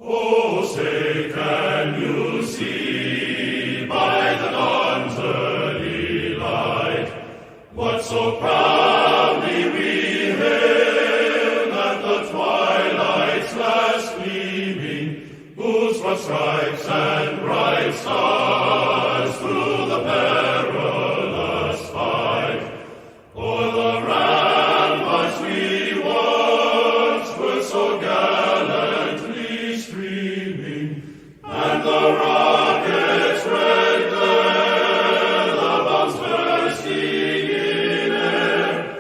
Oh, say, can you see by the dawn's early light what so proudly we hailed at the twilight's last gleaming, whose broad stripes and bright stars through the perilous fight o'er the ramparts we watched were so gallantly streaming, and the rocket's red glare, the bombs bursting in air,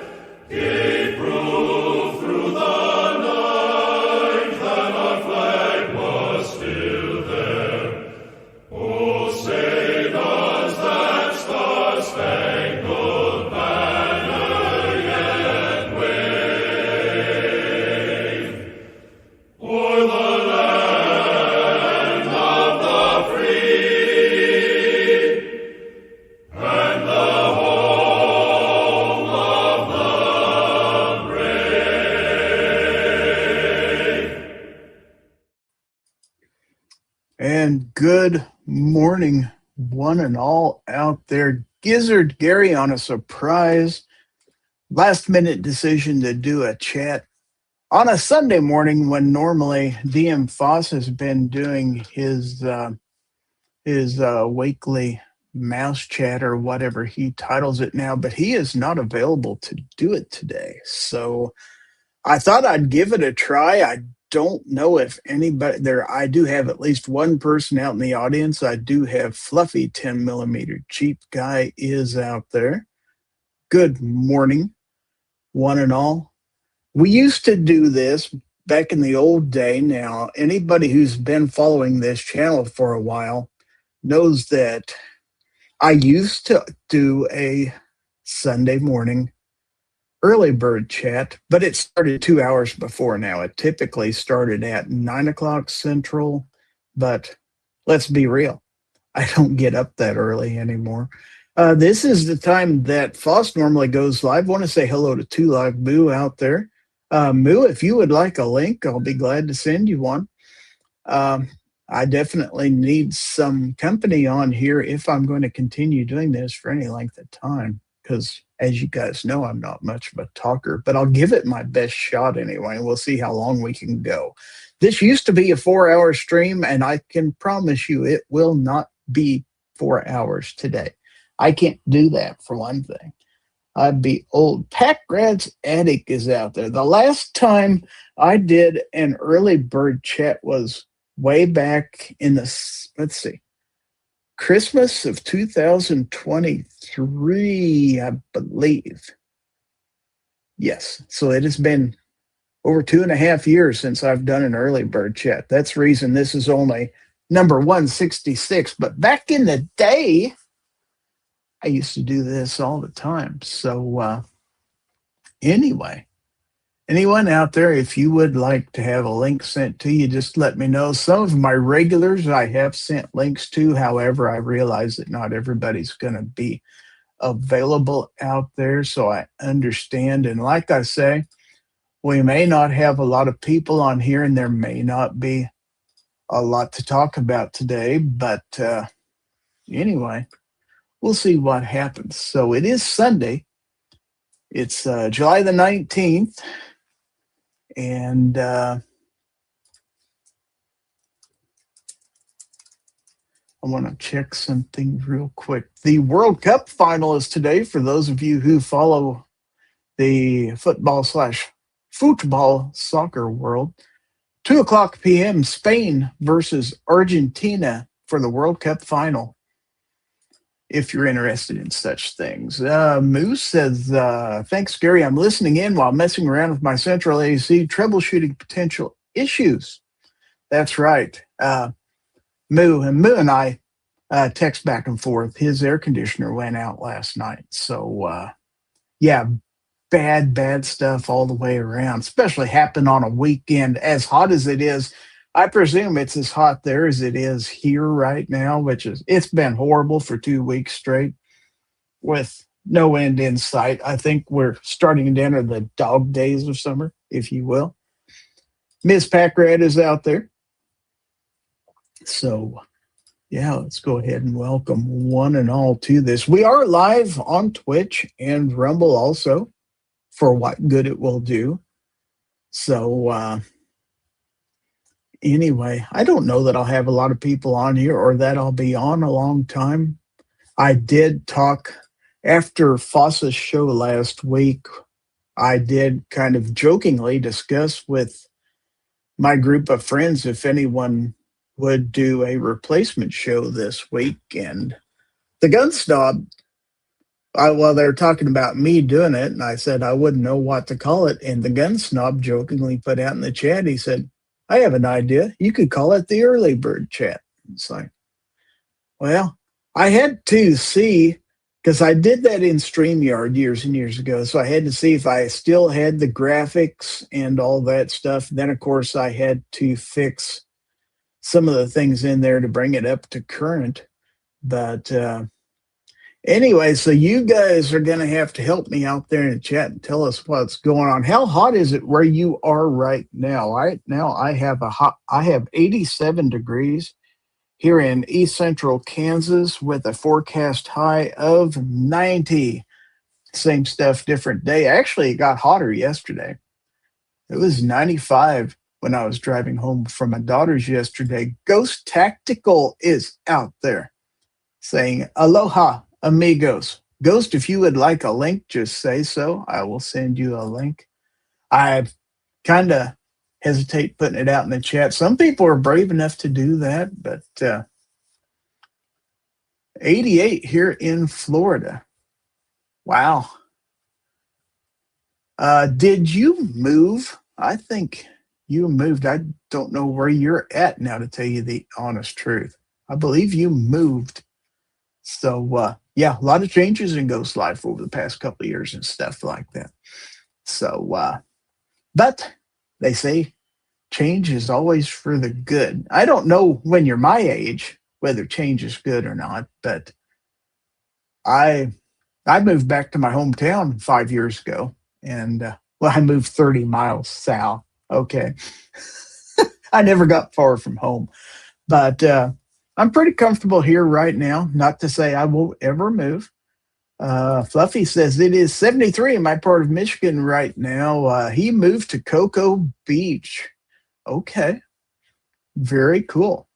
gave proof through the night that our flag was still there. Oh, say does that star-spangled banner yet wave o'er the land of the free and the home of the brave? And good morning, one and all out there. Gizzard Gary on a surprise last minute decision to do a chat on a Sunday morning when normally DM Foss has been doing his weekly mouse chat or whatever he titles it now, but he is not available to do it today. So I thought I'd give it a try. I don't know if anybody there. I do have at least one person out in the audience. I do have Fluffy 10 millimeter cheap guy is out there. Good morning, one and all. We used to do this back in the old day. Now, anybody who's been following this channel for a while knows that I used to do a Sunday morning early bird chat, but it started 2 hours before now. It typically started at 9 o'clock Central, but let's be real. I don't get up that early anymore. This is the time that Foss normally goes live. I want to say hello to Two Live Moo out there. Moo, if you would like a link, I'll be glad to send you one. I definitely need some company on here if I'm going to continue doing this for any length of time, because as you guys know, I'm not much of a talker, but I'll give it my best shot anyway. We'll see how long we can go. This used to be a 4-hour stream, and I can promise you it will not be 4 hours today. I can't do that, for one thing. I'd be old. Packrad's Attic is out there. The last time I did an early bird chat was way back in the, let's see, Christmas of 2023, I believe. Yes. So it has been over 2.5 years since I've done an early bird chat. That's the reason this is only number 166. But back in the day, I used to do this all the time. So anyway, anyone out there, if you would like to have a link sent to you, just let me know. Some of my regulars I have sent links to. However, I realize that not everybody's going to be available out there, so I understand. And like I say, we may not have a lot of people on here, and there may not be a lot to talk about today, but anyway, we'll see what happens. So it is Sunday. It's July the 19th. And I want to check something real quick. The World Cup final is today for those of you who follow the football soccer world. 2 o'clock p.m. Spain versus Argentina for the World Cup final, if you're interested in such things. Moose says, thanks, Gary. I'm listening in while messing around with my central AC, troubleshooting potential issues. That's right. Moo and I text back and forth. His air conditioner went out last night. So, yeah, bad stuff all the way around, especially happened on a weekend as hot as it is. I presume it's as hot there as it is here right now, which is, it's been horrible for 2 weeks straight with no end in sight. I think we're starting to enter the dog days of summer, if you will. Miss Packrat is out there. So, yeah, let's go ahead and welcome one and all to this. We are live on Twitch and Rumble also, for what good it will do. So, anyway, I don't know that I'll have a lot of people on here or that I'll be on a long time. I did talk after Foss's show last week. I did kind of jokingly discuss with my group of friends if anyone would do a replacement show this week. And the gun snob, well, they were talking about me doing it, and I said I wouldn't know what to call it. And the gun snob jokingly put out in the chat, he said, I have an idea. You could call it the early bird chat. It's like, well, I had to see, because I did that in StreamYard years and years ago. So I had to see if I still had the graphics and all that stuff. Then, of course, I had to fix some of the things in there to bring it up to current. But anyway, so you guys are going to have to help me out there in the chat and tell us what's going on. How hot is it where you are right now? Right now, I have 87 degrees here in East Central Kansas with a forecast high of 90. Same stuff, different day. Actually, it got hotter yesterday. It was 95 when I was driving home from my daughter's yesterday. Ghost Tactical is out there saying, Aloha, amigos. Ghost, if you would like a link, just say so. I will send you a link. I kind of hesitate putting it out in the chat. Some people are brave enough to do that, but 88 here in Florida. Wow. Did you move? I think you moved. I don't know where you're at now, to tell you the honest truth. I believe you moved. So, yeah, a lot of changes in Ghost Life over the past couple of years and stuff like that. So, but they say change is always for the good. I don't know when you're my age whether change is good or not, but I moved back to my hometown 5 years ago, and well, I moved 30 miles south. Okay, I never got far from home, but I'm pretty comfortable here right now. Not to say I won't ever move. Fluffy says it is 73 in my part of Michigan right now. He moved to Cocoa Beach. Okay, very cool.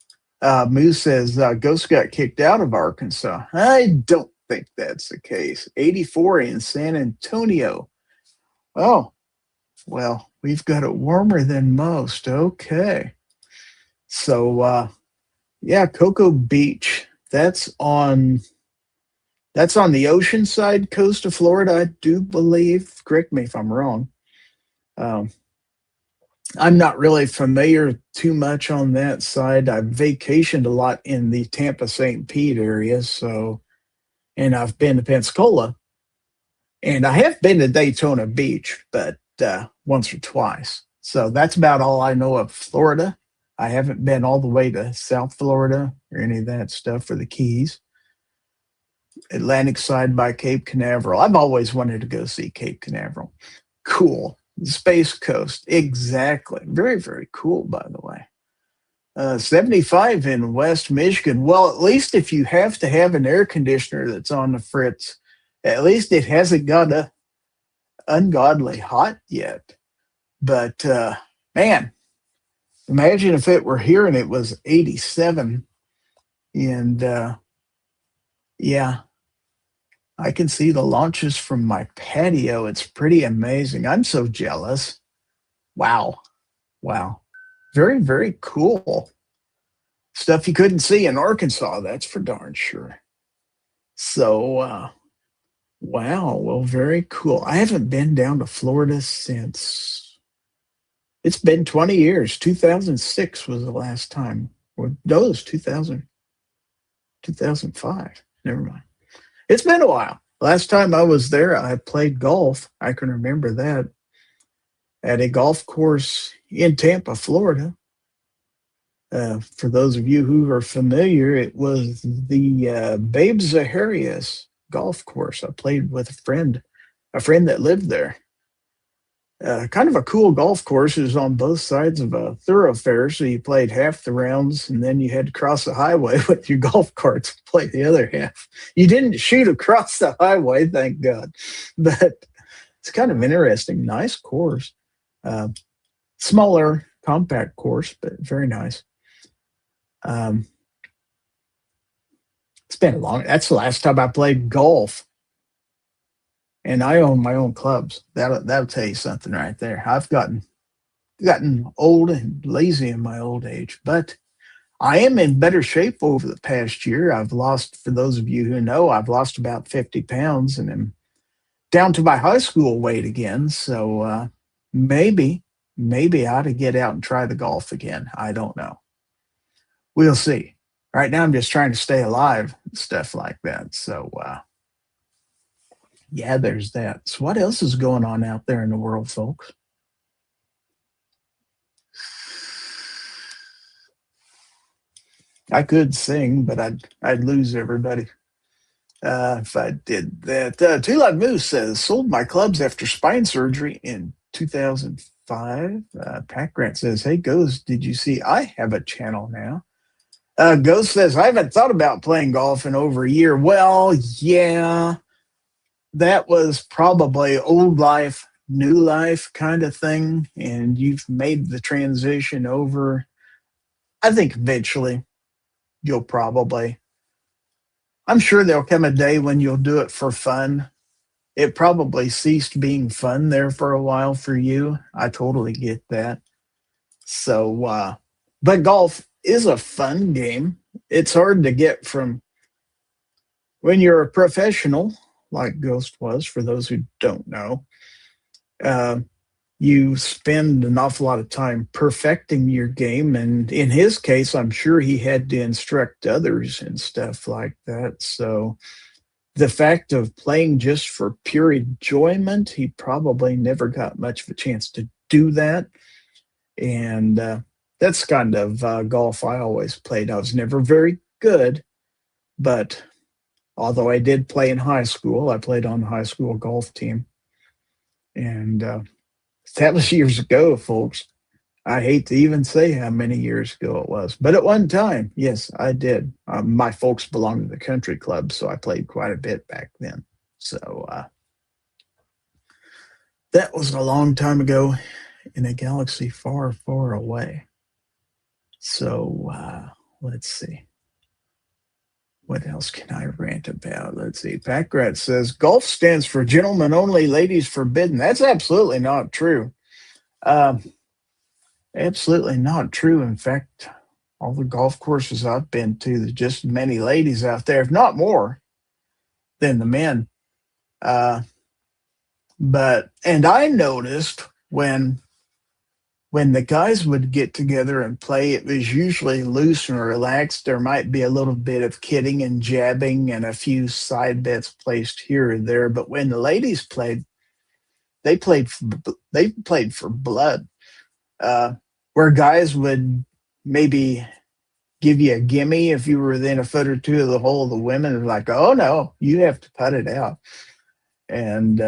Moose says Ghost got kicked out of Arkansas. I don't think that's the case. 84 in San Antonio. Oh, well, we've got it warmer than most. Okay. So, yeah, Cocoa Beach. That's on the ocean side coast of Florida, I do believe. Correct me if I'm wrong. I'm not really familiar too much on that side. I've vacationed a lot in the Tampa St. Pete area, and I've been to Pensacola, and I have been to Daytona Beach, but once or twice. So that's about all I know of Florida. I haven't been all the way to South Florida or any of that stuff for the Keys. Atlantic side by Cape Canaveral. I've always wanted to go see Cape Canaveral. Cool. Space Coast. Exactly. Very, very cool, by the way. 75 in West Michigan. Well, at least if you have to have an air conditioner that's on the fritz, at least it hasn't got ungodly hot yet. But man, imagine if it were here and it was 87. And yeah, I can see the launches from my patio. It's pretty amazing. I'm so jealous. Wow. Wow. Very, very cool. Stuff you couldn't see in Arkansas, that's for darn sure. So, wow. Well, very cool. I haven't been down to Florida since it's been 20 years. 2006 was the last time. Or no, it was 2005. Never mind. It's been a while. Last time I was there, I played golf. I can remember that at a golf course in Tampa, Florida. For those of you who are familiar, it was the Babe Zaharias golf course. I played with a friend that lived there. Kind of a cool golf course. It was on both sides of a thoroughfare, so you played half the rounds, and then you had to cross the highway with your golf carts and play the other half. You didn't shoot across the highway, thank God, but it's kind of interesting. Nice course, uh, smaller, compact course, but very nice. Um, it's been a long. That's the last time I played golf, and I own my own clubs. That'll tell you something right there. I've gotten old and lazy in my old age, but I am in better shape over the past year. I've lost, for those of you who know, I've lost about 50 pounds and am down to my high school weight again. So maybe, maybe I ought to get out and try the golf again. I don't know. We'll see. Right now, I'm just trying to stay alive and stuff like that. So, yeah, there's that. So, what else is going on out there in the world, folks? I could sing, but I'd lose everybody if I did that. Two Live Moose says sold my clubs after spine surgery in 2005. Pack Rat says, "Hey Ghost, did you see I have a channel now?" Ghost says, "I haven't thought about playing golf in over a year." Well, yeah, that was probably old life, new life kind of thing, and you've made the transition over. I think eventually you'll probably, I'm sure there'll come a day when you'll do it for fun. It probably ceased being fun there for a while for you. I totally get that. So, but golf is a fun game. It's hard to get from when you're a professional, like Ghost was, for those who don't know. Uh, you spend an awful lot of time perfecting your game. And in his case, I'm sure he had to instruct others and stuff like that. So the fact of playing just for pure enjoyment, he probably never got much of a chance to do that. And that's kind of golf I always played. I was never very good, but although I did play in high school, I played on the high school golf team. And that was years ago, folks. I hate to even say how many years ago it was, but at one time, yes, I did. My folks belonged to the country club, so I played quite a bit back then. So that was a long time ago in a galaxy far, far away. So let's see. What else can I rant about? Let's see. Packrat says golf stands for gentlemen only, ladies forbidden. That's absolutely not true. Um, Absolutely not true. In fact, all the golf courses I've been to, there's just as many ladies out there, if not more, than the men. Uh, and I noticed when the guys would get together and play, it was usually loose and relaxed. There might be a little bit of kidding and jabbing and a few side bets placed here or there. But when the ladies played, they played for, they played for blood. Uh, where guys would maybe give you a gimme if you were within a foot or two of the hole. The women are like, "Oh no, you have to putt it out." And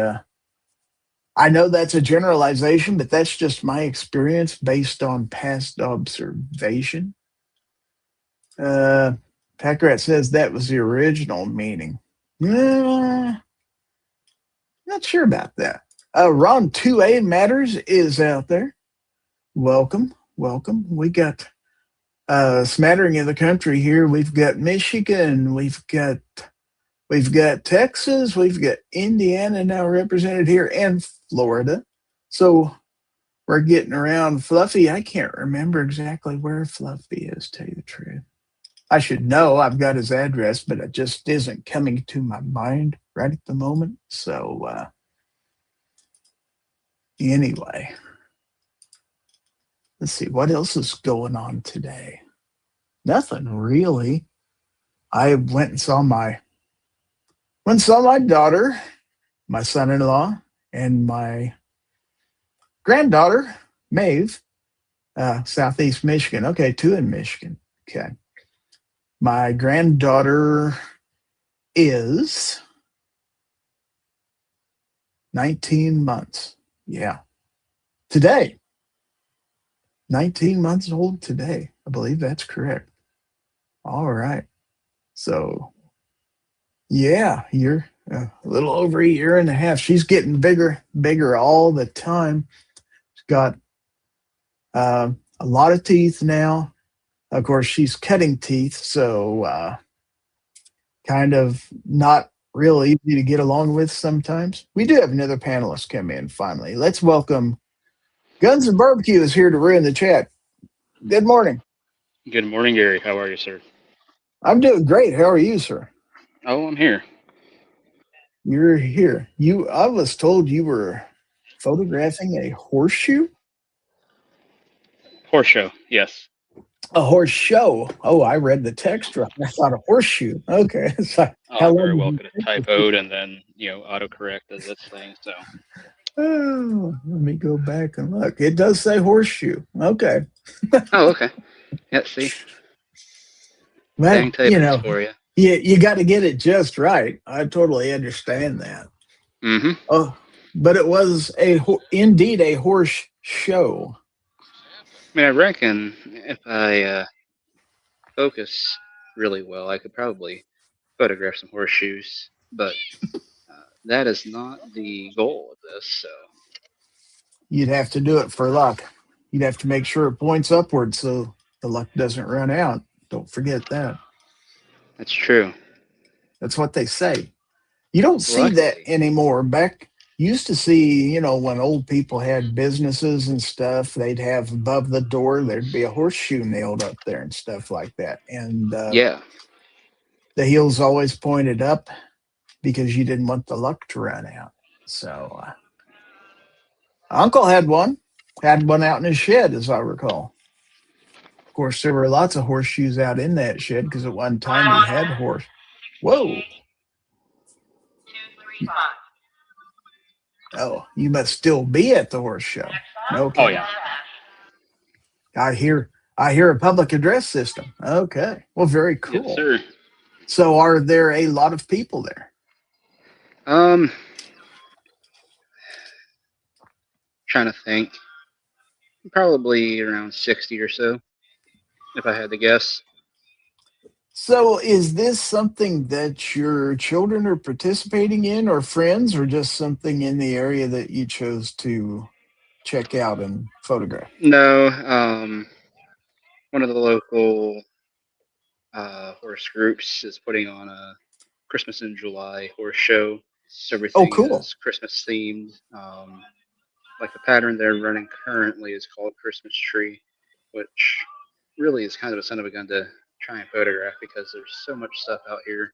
I know that's a generalization, but that's just my experience based on past observation. Packrat says that was the original meaning. Not sure about that. Ron 2A Matters is out there. Welcome, welcome. We got a smattering of the country here. We've got Michigan, we've got Texas, we've got Indiana now represented here, and Florida. So we're getting around. Fluffy, I can't remember exactly where Fluffy is, tell you the truth. I should know. I've got his address, but it just isn't coming to my mind right at the moment. So anyway, let's see what else is going on today. Nothing really. I went and saw my daughter, my son-in-law, and my granddaughter, Maeve, Southeast Michigan. Okay, two in Michigan. Okay. My granddaughter is 19 months. Yeah. today. 19 months old today. I believe that's correct. All right. So, yeah, you're a little over a year and a half. She's getting bigger, bigger all the time. She's got a lot of teeth now. Of course, she's cutting teeth, so kind of not real easy to get along with sometimes. We do have another panelist come in finally. Let's welcome Guns and Barbecue is here to ruin the chat. Good morning. Good morning, Gary. How are you, sir? I'm doing great. How are you, sir? Oh, I'm here. You're here. I was told you were photographing a horseshoe? Horse show, yes. A horse show. Oh, I read the text wrong. I thought a horseshoe. Okay. So how I long very did well you could have take? typoed and then, autocorrect does its thing. So, Oh, let me go back and look. It does say horseshoe. Okay. okay. Yeah, see, But, dang typos for you. you got to get it just right. I totally understand that. Mm-hmm. Oh, but it was indeed a horse show. I mean, I reckon if I focus really well, I could probably photograph some horseshoes, but that is not the goal of this. So, You'd have to do it for luck. You'd have to make sure it points upward so the luck doesn't run out. Don't forget that. that's true. That's what they say. You don't see that Luckily, anymore. Back used to see, when old people had businesses and stuff, they'd have above the door there'd be a horseshoe nailed up there and stuff like that. And yeah. the heels always pointed up because you didn't want the luck to run out. So Uncle had one out in his shed, as I recall. Of course, there were lots of horseshoes out in that shed because at one time he had horse. Whoa! Oh, you must still be at the horse show. Oh, Okay. yeah. I hear a public address system. Okay. Well, very Yes, cool. sir. So are there a lot of people there? Um, trying to think. Probably around 60 or so, if I had to guess. So is this something that your children are participating in or friends or just something in the area that you chose to check out and photograph? No, one of the local horse groups is putting on a Christmas in July horse show. So Oh, everything cool. is Christmas themed. Like the pattern they're running currently is called Christmas Tree, which really is kind of a son of a gun to try and photograph because there's so much stuff out here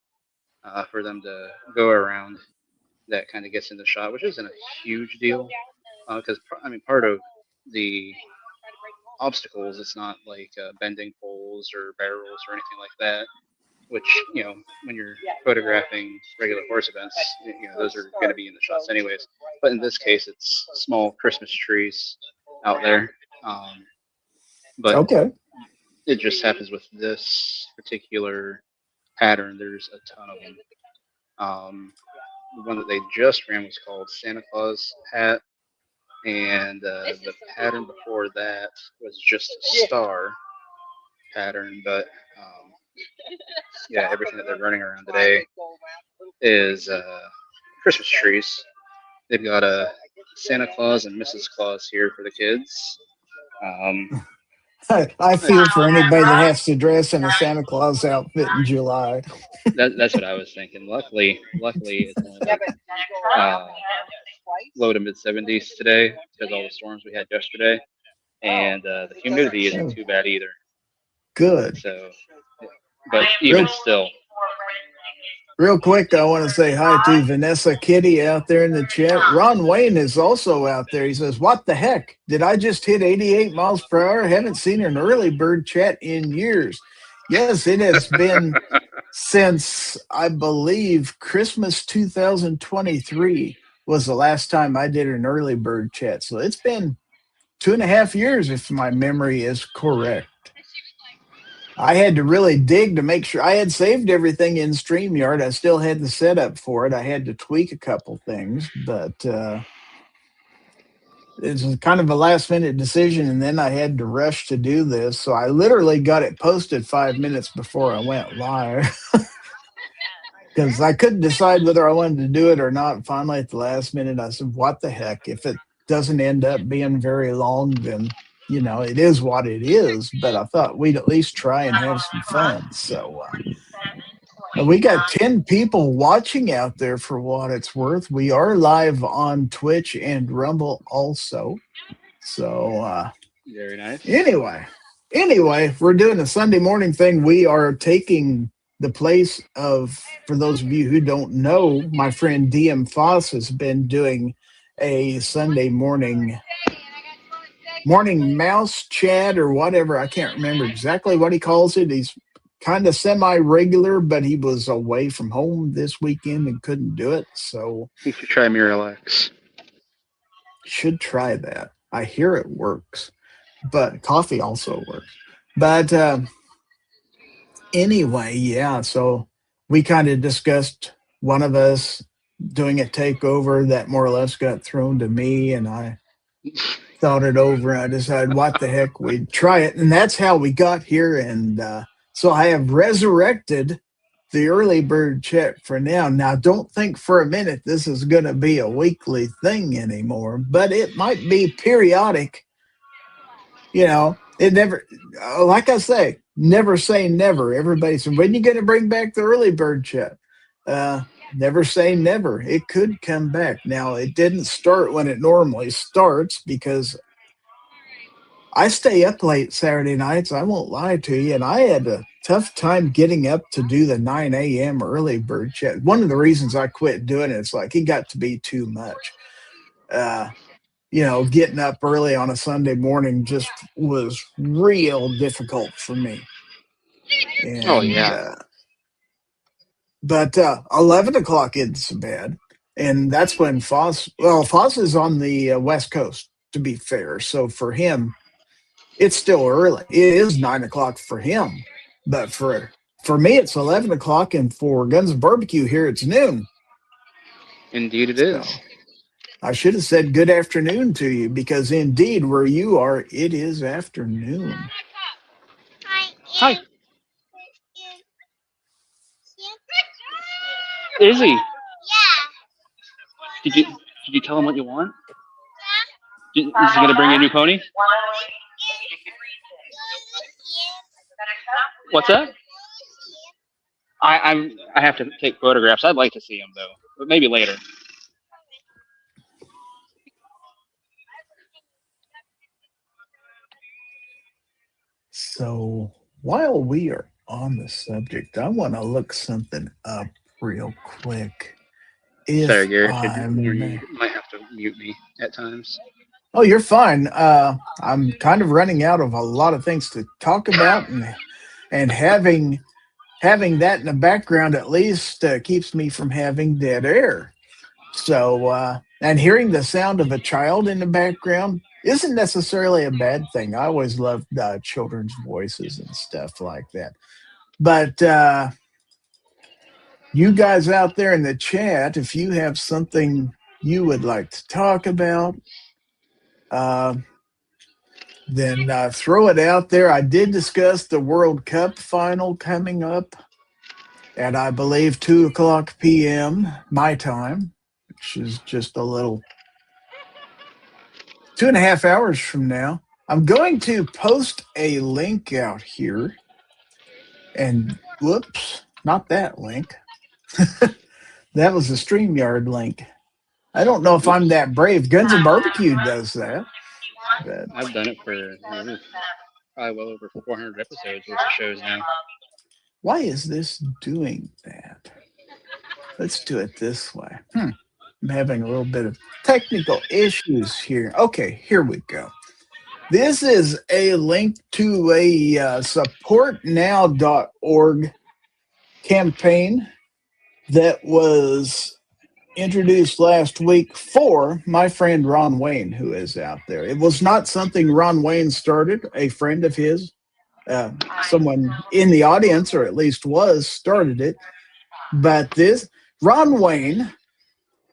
for them to go around that kind of gets in the shot, which isn't a huge deal because part of the obstacles, it's not like bending poles or barrels or anything like that. Which when you're photographing regular horse events, those are going to be in the shots anyways. But in this case, it's small Christmas trees out there. But Okay. it just happens with this particular pattern. There's a ton of them. The one that they just ran was called Santa Claus hat, and the pattern before that was just a star pattern. But yeah, everything that they're running around today is Christmas trees. They've got a Santa Claus and Mrs. Claus here for the kids. I feel for anybody that has to dress in a Santa Claus outfit in July. That's what I was thinking. Luckily, it's only like low to mid 70s today because all the storms we had yesterday, and the humidity isn't too bad either. Good. So, but even still, Real quick, I want to say hi to Vanessa Kitty out there in the chat. Ron Wayne is also out there. He says, "What the heck? Did I just hit 88 miles per hour? Haven't seen an early bird chat in years." Yes, it has been since, I believe, Christmas 2023 was the last time I did an early bird chat. So it's been 2.5 years, if my memory is correct. I had to really dig to make sure I had saved everything in StreamYard. I still had the setup for it. I had to tweak a couple things, but it's kind of a last minute decision, and then I had to rush to do this. So I literally got it posted 5 minutes before I went live because I couldn't decide whether I wanted to do it or not. Finally, at the last minute, I said, "What the heck? If it doesn't end up being very long, then it is what it is." But I thought we'd at least try and have some fun. So we got 10 people watching out there for what it's worth. We are live on Twitch and Rumble also. So Very nice. anyway, we're doing a Sunday morning thing. We are taking the place of, for those of you who don't know, my friend DM Foss has been doing a Sunday morning mouse chat or whatever. I can't remember exactly what he calls it. He's kind of semi-regular, but he was away from home this weekend and couldn't do it. So You should try Miralax. should try that. I hear it works, but coffee also works. But anyway, yeah. So we kind of discussed one of us doing a takeover that more or less got thrown to me, and I thought it over and I decided what the heck, we'd try it. And that's how we got here. And so I have resurrected the early bird chat for now. Now, don't think for a minute this is going to be a weekly thing anymore, but it might be periodic. It never, like I say, never say never. Everybody said, when are you going to bring back the early bird chat? Never say never. It could come back. Now, it didn't start when it normally starts because I stay up late Saturday nights. I won't lie to you. And I had a tough time getting up to do the 9 a.m. early bird chat. One of the reasons I quit doing it, it's like it got to be too much. Getting up early on a Sunday morning just was real difficult for me. And, Oh, yeah. But 11 o'clock isn't so bad. And that's when Foss is on the West Coast, to be fair. So for him, it's still early. It is 9 o'clock for him. But for me, it's 11 o'clock. And for Guns and Barbecue here, it's noon. Indeed it is. So I should have said good afternoon to you because indeed, where you are, it is afternoon. Hi. Izzy. Yeah. Did you tell him what you want? Is he gonna bring you a new pony? What's that? I have to take photographs. I'd like to see him though, but maybe later. So while we are on the subject, I want to look something up real quick. Sorry, Gary. You might have to mute me at times. Oh, you're fine. I'm kind of running out of a lot of things to talk about, and having that in the background at least keeps me from having dead air. So, and hearing the sound of a child in the background isn't necessarily a bad thing. I always loved children's voices and stuff like that. But you guys out there in the chat, if you have something you would like to talk about, then throw it out there. I did discuss the World Cup final coming up at, I believe, 2:00 p.m. my time, which is just a little 2.5 hours from now. I'm going to post a link out here. And whoops, not that link. That was the StreamYard link. I don't know if I'm that brave. Guns and Barbecue does that. But I've done it for probably well over 400 episodes worth of shows now. why is this doing that? Let's do it this way. I'm having a little bit of technical issues here. Okay, here we go. This is a link to a supportnow.org campaign that was introduced last week for my friend Ron Wayne, who is out there. It was not something Ron Wayne started. A friend of his, someone in the audience, or at least started it. But this Ron Wayne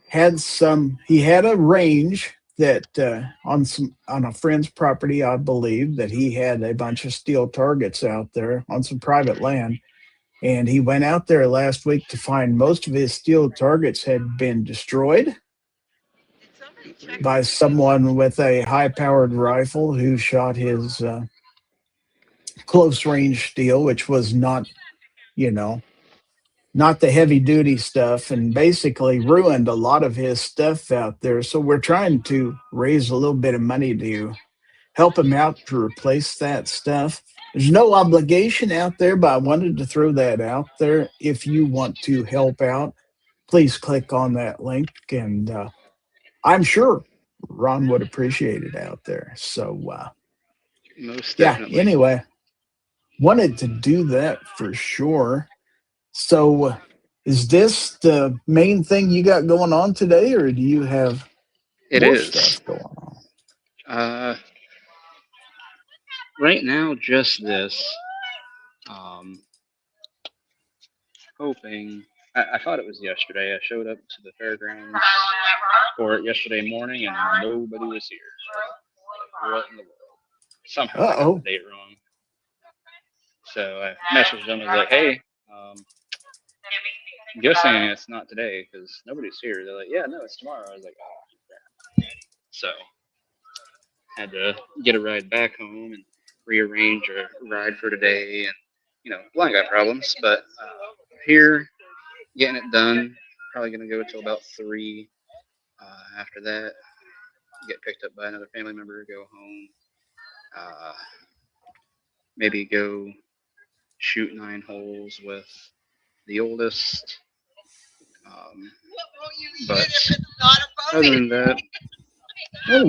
had a range that on a friend's property, I believe that he had a bunch of steel targets out there on some private land, and he went out there last week to find most of his steel targets had been destroyed by someone with a high-powered rifle who shot his close-range steel, which was not, you know, not the heavy duty stuff, and basically ruined a lot of his stuff out there. So we're trying to raise a little bit of money to help him out to replace that stuff. There's no obligation out there, but I wanted to throw that out there. If you want to help out, please click on that link, and I'm sure Ron would appreciate it out there. So, Most yeah, definitely. anyway, wanted to do that for sure. So, is this the main thing you got going on today, or do you have It more is. stuff going on? Uh, right now, just this. Um, hoping. I thought it was yesterday. I showed up to the fairgrounds for it yesterday morning, and nobody was here. What in the world? Somehow I got the Uh-oh. date wrong. So I messaged them. I was like, "Hey, I'm guessing it's not today because nobody's here." They're like, "Yeah, no, it's tomorrow." I was like, "Oh." So had to get a ride back home and rearrange a ride for today, and blind guy problems. But here, getting it done. Probably gonna go till about 3. After that, get picked up by another family member, go home. Uh, maybe go shoot 9 holes with the oldest. Um, but other than that, Well,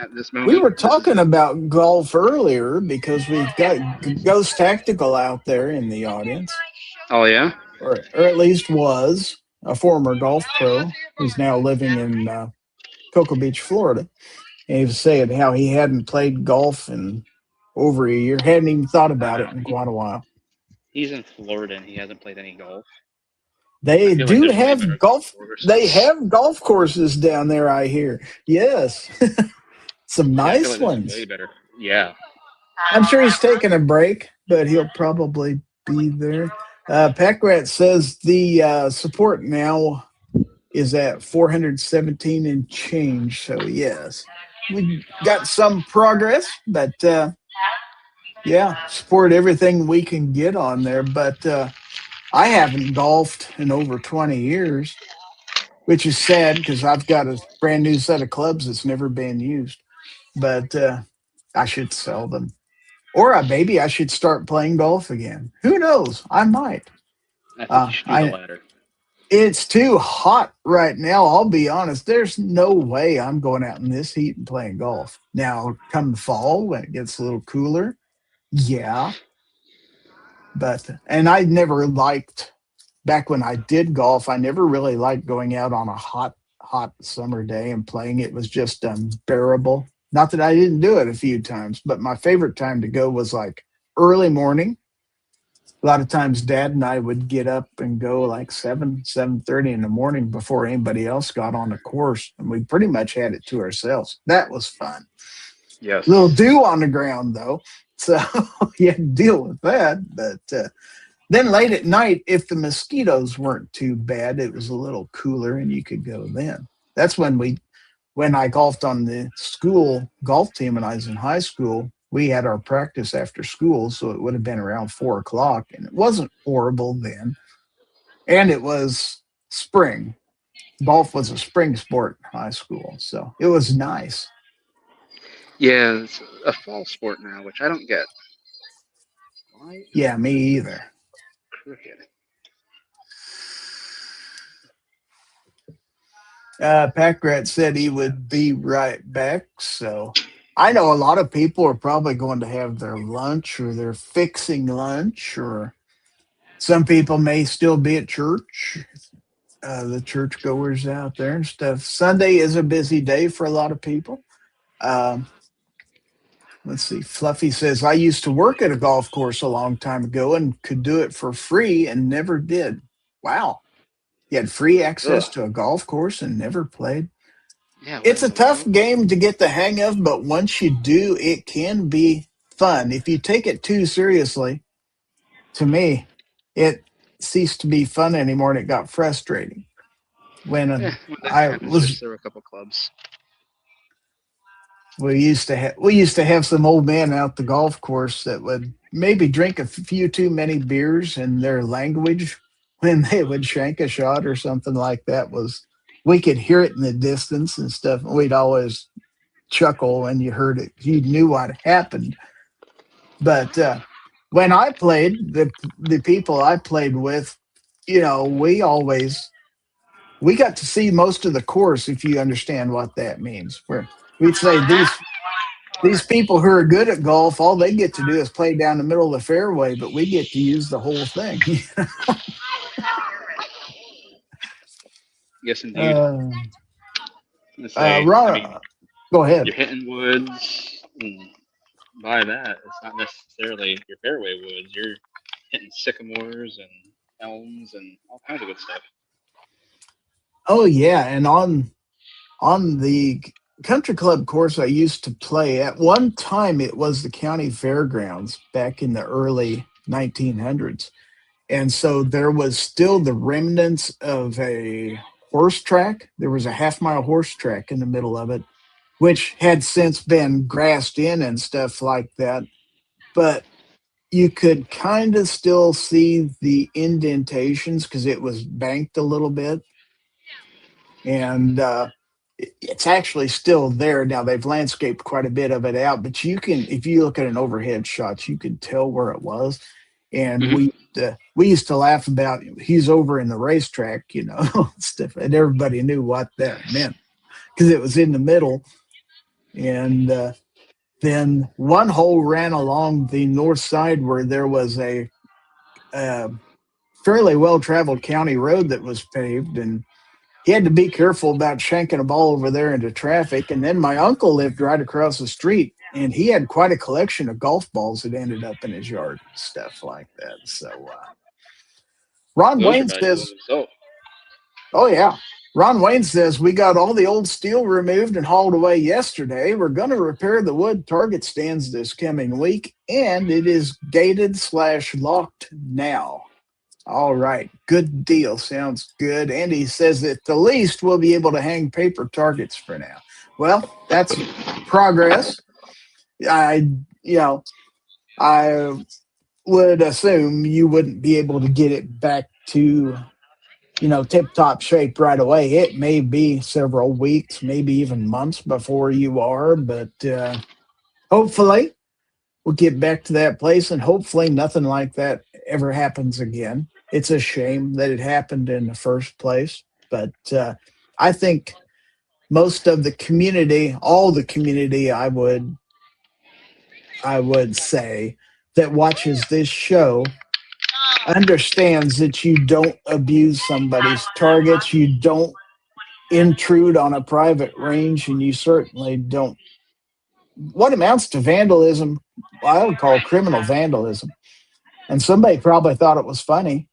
at this we moment, were this is talking it. about golf earlier because we've got Ghost Tactical out there in the audience, Oh yeah, or at least was a former golf pro who's now living in Cocoa Beach, Florida. And he was saying how he hadn't played golf in over a year, hadn't even thought I about it know. in quite a while. He's in Florida and he hasn't played any golf. I They feel like do there's way have better golf golf. They courses. have golf courses down there, I hear. Yes, some Yeah, I feel like nice there's ones. way better. Yeah. I'm sure he's taking a break, but he'll probably be there. Packrat says the support now is at 417 and change. So, yes, we got some progress, but yeah, support everything we can get on there. But I haven't golfed in over 20 years, which is sad because I've got a brand new set of clubs that's never been used. But I should sell them. Or maybe I should start playing golf again. Who knows? I might. I think you should do the I latter. It's too hot right now. I'll be honest. There's no way I'm going out in this heat and playing golf. Now, come the fall when it gets a little cooler, yeah. But and I never liked back when I did golf. I never really liked going out on a hot summer day and playing. It was just unbearable. Not that I didn't do it a few times, but my favorite time to go was like early morning. A lot of times Dad and I would get up and go like 7:30 in the morning before anybody else got on the course, and we pretty much had it to ourselves. That was fun. Little Yes. dew on the ground though, so you had to deal with that. But then late at night, if the mosquitoes weren't too bad, it was a little cooler and you could go then. That's when I golfed on the school golf team when I was in high school. We had our practice after school, so it would have been around 4 o'clock, and it wasn't horrible then. And it was spring. Golf was a spring sport in high school, so it was nice. Yeah, it's a fall sport now, which I don't get. Why is Yeah, me this either. crooked? Packrat said he would be right back, so I know a lot of people are probably going to have their lunch or they're fixing lunch, or some people may still be at church. The churchgoers out there and stuff. Sunday is a busy day for a lot of people. Um, let's see. Fluffy says, I used to work at a golf course a long time ago and could do it for free and never did. Wow. You had free Ugh. access to a golf course and never played? Yeah, It's a tough game to get the hang of, but once you do, it can be fun. If you take it too seriously, to me, it ceased to be fun anymore and it got frustrating. yeah, When when that I happens, was just throw a couple clubs. we used to have some old men out the golf course that would maybe drink a few too many beers, and their language when they would shank a shot or something like that was we could hear it in the distance and stuff. And we'd always chuckle when you heard it. You knew what happened. But when I played, the people I played with, we got to see most of the course, if you understand what that means. Where we'd say these people who are good at golf, all they get to do is play down the middle of the fairway, but we get to use the whole thing. Yes, indeed. uh, I'm gonna say, I mean, Ron, go ahead. you're hitting woods, and by that, it's not necessarily your fairway woods. You're hitting sycamores and elms and all kinds of good stuff. Oh yeah, and on the country club course I used to play at one time, it was the county fairgrounds back in the early 1900s, and so there was still the remnants of a horse track. There was a half-mile horse track in the middle of it, which had since been grassed in and stuff like that, but you could kind of still see the indentations because it was banked a little bit, and it's actually still there now. They've landscaped quite a bit of it out, but you can, if you look at an overhead shot, you can tell where it was. And Hmm. we used to laugh about he's over in the racetrack, stuff, and everybody knew what that meant because it was in the middle. And then one hole ran along the north side where there was a fairly well traveled county road that was paved, and he had to be careful about shanking a ball over there into traffic. And then my uncle lived right across the street, and he had quite a collection of golf balls that ended up in his yard and stuff like that. So Ron Those are Wayne valuable says, in itself. "Oh yeah." Ron Wayne says, we got all the old steel removed and hauled away yesterday. We're going to repair the wood target stands this coming week, and it is gated/locked now. All right. Good deal. Sounds good. And he says at the least we'll be able to hang paper targets for now. Well, that's progress. I, you know, I would assume you wouldn't be able to get it back to, tip top shape right away. It may be several weeks, maybe even months before you are, but hopefully we'll get back to that place, and hopefully nothing like that ever happens again. It's a shame that it happened in the first place, but I think most of the community, all the community, I would say that watches this show understands that you don't abuse somebody's targets, you don't intrude on a private range, and you certainly don't. What amounts to vandalism, I would call criminal vandalism. And somebody probably thought it was funny.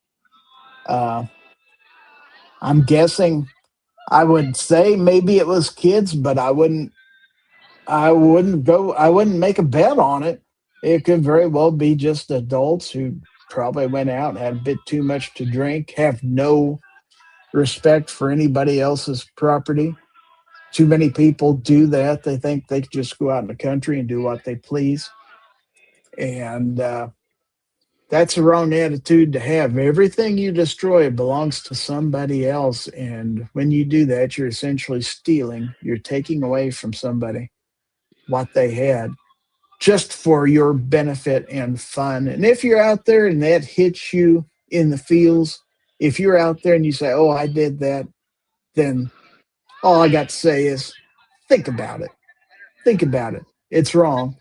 Uh, I'm guessing. I would say maybe it was kids, but I wouldn't. I wouldn't go. I wouldn't make a bet on it. It could very well be just adults who probably went out and had a bit too much to drink, have no respect for anybody else's property. Too many people do that. They think they can just go out in the country and do what they please, and that's the wrong attitude to have. Everything you destroy belongs to somebody else. And when you do that, you're essentially stealing, you're taking away from somebody what they had just for your benefit and fun. And if you're out there and that hits you in the feels, if you're out there and you say, oh, I did that, then all I got to say is think about it. Think about it. It's wrong.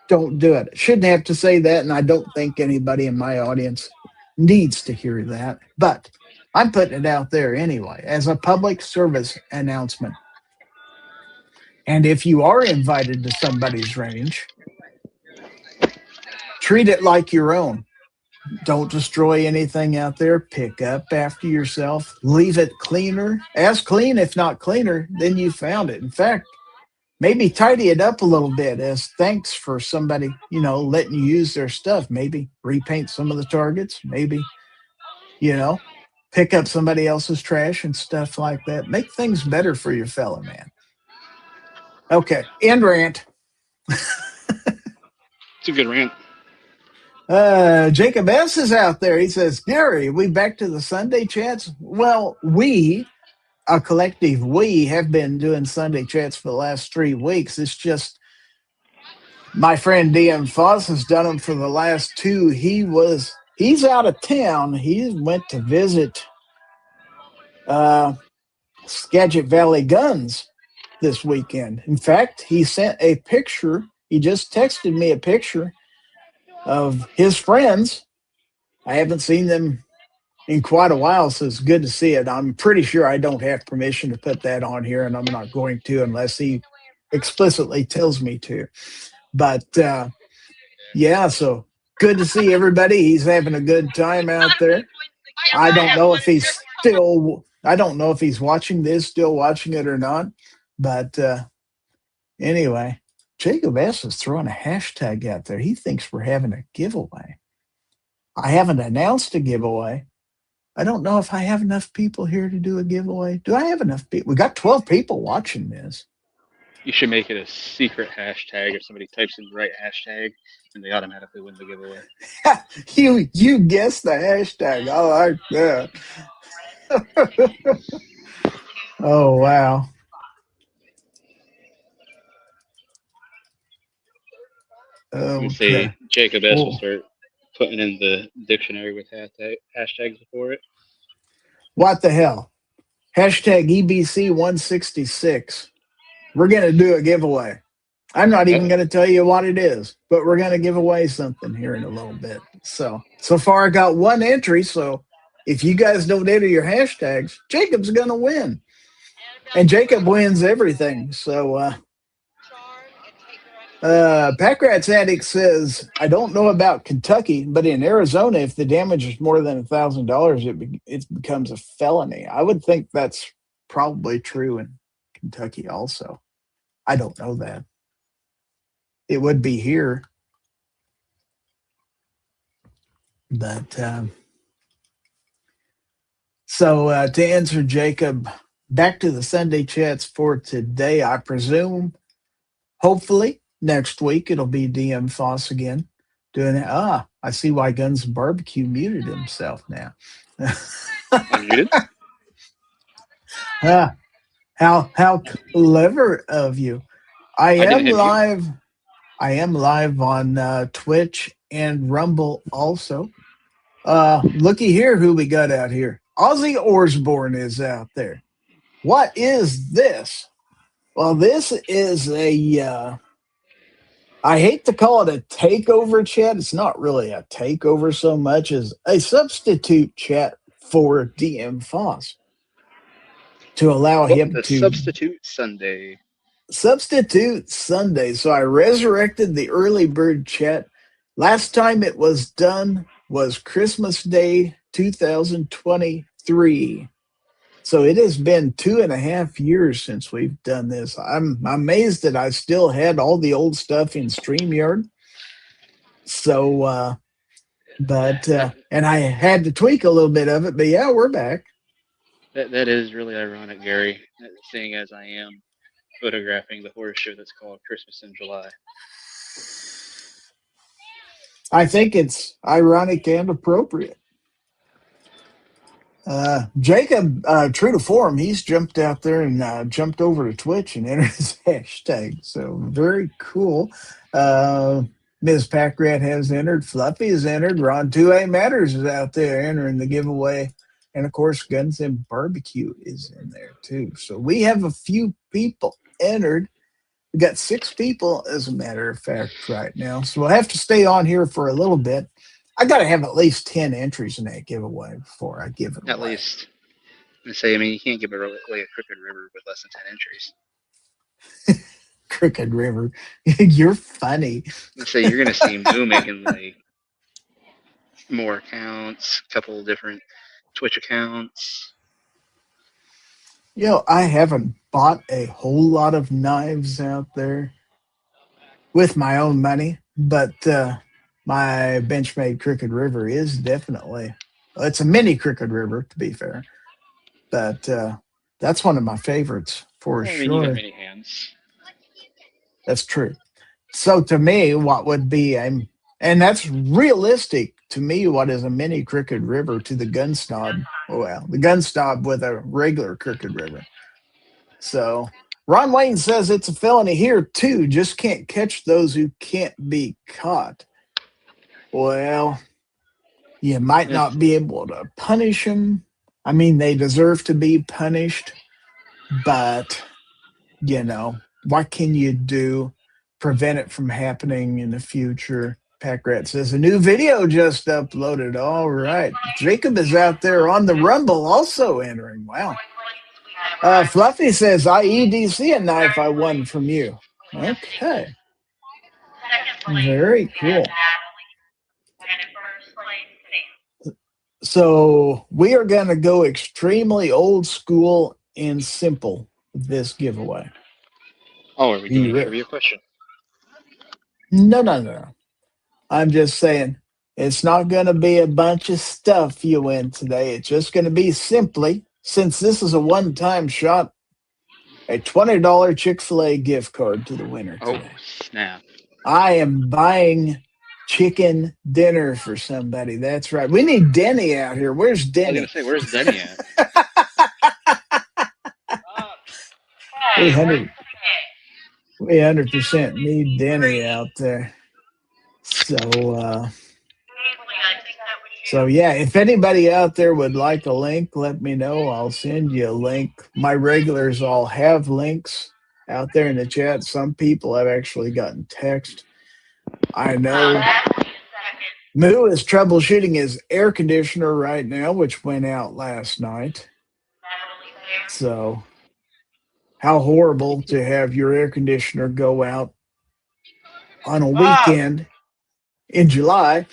Don't do it. Shouldn't have to say that, and I don't think anybody in my audience needs to hear that. But I'm putting it out there anyway as a public service announcement. And if you are invited to somebody's range, treat it like your own. Don't destroy anything out there. Pick up after yourself. Leave it cleaner. As clean, if not cleaner, than you found it. In fact, maybe tidy it up a little bit as thanks for somebody, letting you use their stuff. Maybe repaint some of the targets. Maybe, you know, pick up somebody else's trash and stuff like that. Make things better for your fellow man. Okay, end rant. It's a good rant. Jacob S. is out there. He says, Gary, we back to the Sunday chats? Well, a collective we, have been doing Sunday chats for the last 3 weeks. It's just my friend DM Foss has done them for the last 2. He's out of town. He went to visit Skagit Valley Guns this weekend. In fact, he sent a picture. He just texted me a picture of his friends. I haven't seen them in quite a while, so it's good to see it. I'm pretty sure I don't have permission to put that on here, and I'm not going to unless he explicitly tells me to. But yeah, so good to see everybody. He's having a good time out there. I don't know if he's watching this, still watching it or not. But anyway, Jacob S. is throwing a hashtag out there. He thinks we're having a giveaway. I haven't announced a giveaway. I don't know if I have enough people here to do a giveaway. Do I have enough people? We got 12 people watching this. You should make it a secret hashtag if somebody types in the right hashtag and they automatically win the giveaway. You guessed the hashtag. I like that. Oh, wow. You say Jacob S. will start putting in the dictionary with hashtags before it. What the hell? Hashtag EBC166. We're going to do a giveaway. I'm not even going to tell you what it is, but we're going to give away something here in a little bit. So far I got 1 entry. So if you guys don't enter your hashtags, Jacob's going to win. And Jacob wins everything. So, Packrats Addict says, I don't know about Kentucky, but in Arizona, if the damage is more than $1,000, it becomes a felony. I would think that's probably true in Kentucky also. I don't know that. It would be here. But so to answer Jacob, back to the Sunday chats for today, I presume, hopefully, next week it'll be DM Foss again doing it. I see why Guns and Barbecue muted himself now. Muted? How clever of you. I am live on Twitch and Rumble also. Looky here who we got out here. Ozzy Osbourne is out there. What is this? Well, this is I hate to call it a takeover chat. It's not really a takeover so much as a substitute chat for DM Foss to allow him to Substitute Sunday. Substitute Sunday. So I resurrected the early bird chat. Last time it was done was Christmas Day 2023. So it has been 2.5 years since we've done this. I'm amazed that I still had all the old stuff in StreamYard. So, and I had to tweak a little bit of it, but yeah, we're back. That is really ironic, Gary, seeing as I am photographing the horror show that's called Christmas in July. I think it's ironic and appropriate. Jacob, true to form, he's jumped out there and jumped over to Twitch and entered his hashtag. So very cool. Ms. Packrat has entered. Fluffy has entered. Ron 2A Matters is out there entering the giveaway. And, of course, Guns and Barbecue is in there, too. So we have a few people entered. We got 6 people, as a matter of fact, right now. So we'll have to stay on here for a little bit. I got to have at least 10 entries in that giveaway before I give it away. At least. I mean, you can't give away a Crooked River with less than 10 entries. Crooked River. You're funny. You're going to see Moo making, more accounts, a couple of different Twitch accounts. I haven't bought a whole lot of knives out there with my own money, but my Benchmade Crooked River is definitely, it's a mini Crooked River, to be fair, but that's one of my favorites for Well, I mean, you got sure. many hands. That's true. So to me, what would be and that's realistic to me, what is a mini Crooked River to the gun snob? Well, the gun snob with a regular Crooked River. So Ron Wayne says it's a felony here too. Just can't catch those who can't be caught. Well, you might Yes. not be able to punish them. I mean, they deserve to be punished, but what can you do? Prevent it from happening in the future. Pack Rat says a new video just uploaded. All right. Jacob is out there on the Rumble also entering. Wow. Fluffy says, IEDC a knife I won from you. Okay. Very cool. So we are going to go extremely old school and simple with this giveaway. Oh, are we doing a trivia question? No. I'm just saying it's not going to be a bunch of stuff you win today. It's just going to be simply, since this is a one-time shot, a $20 Chick-fil-A gift card to the winner today. Oh, snap. I am buying chicken dinner for somebody. That's right. We need Denny out here. Where's I Denny? was going to say, where's Denny at? 100% need Denny out there. So yeah, if anybody out there would like a link, let me know. I'll send you a link. My regulars all have links out there in the chat. Some people have actually gotten text. I know Moo is troubleshooting his air conditioner right now, which went out last night. So how horrible to have your air conditioner go out on a weekend in July.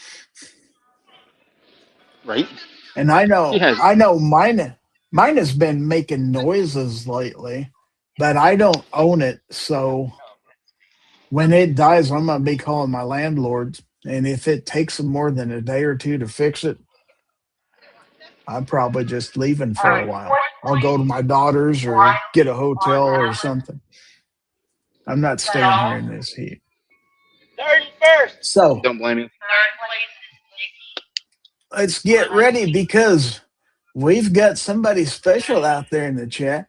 Right? And I know mine has been making noises lately, but I don't own it. So when it dies, I'm going to be calling my landlords. And if it takes them more than a day or two to fix it, I'm probably just leaving for a while. I'll go to my daughter's or get a hotel or something. I'm not staying here in this heat. 31st. So Don't blame me. let's get ready because we've got somebody special out there in the chat.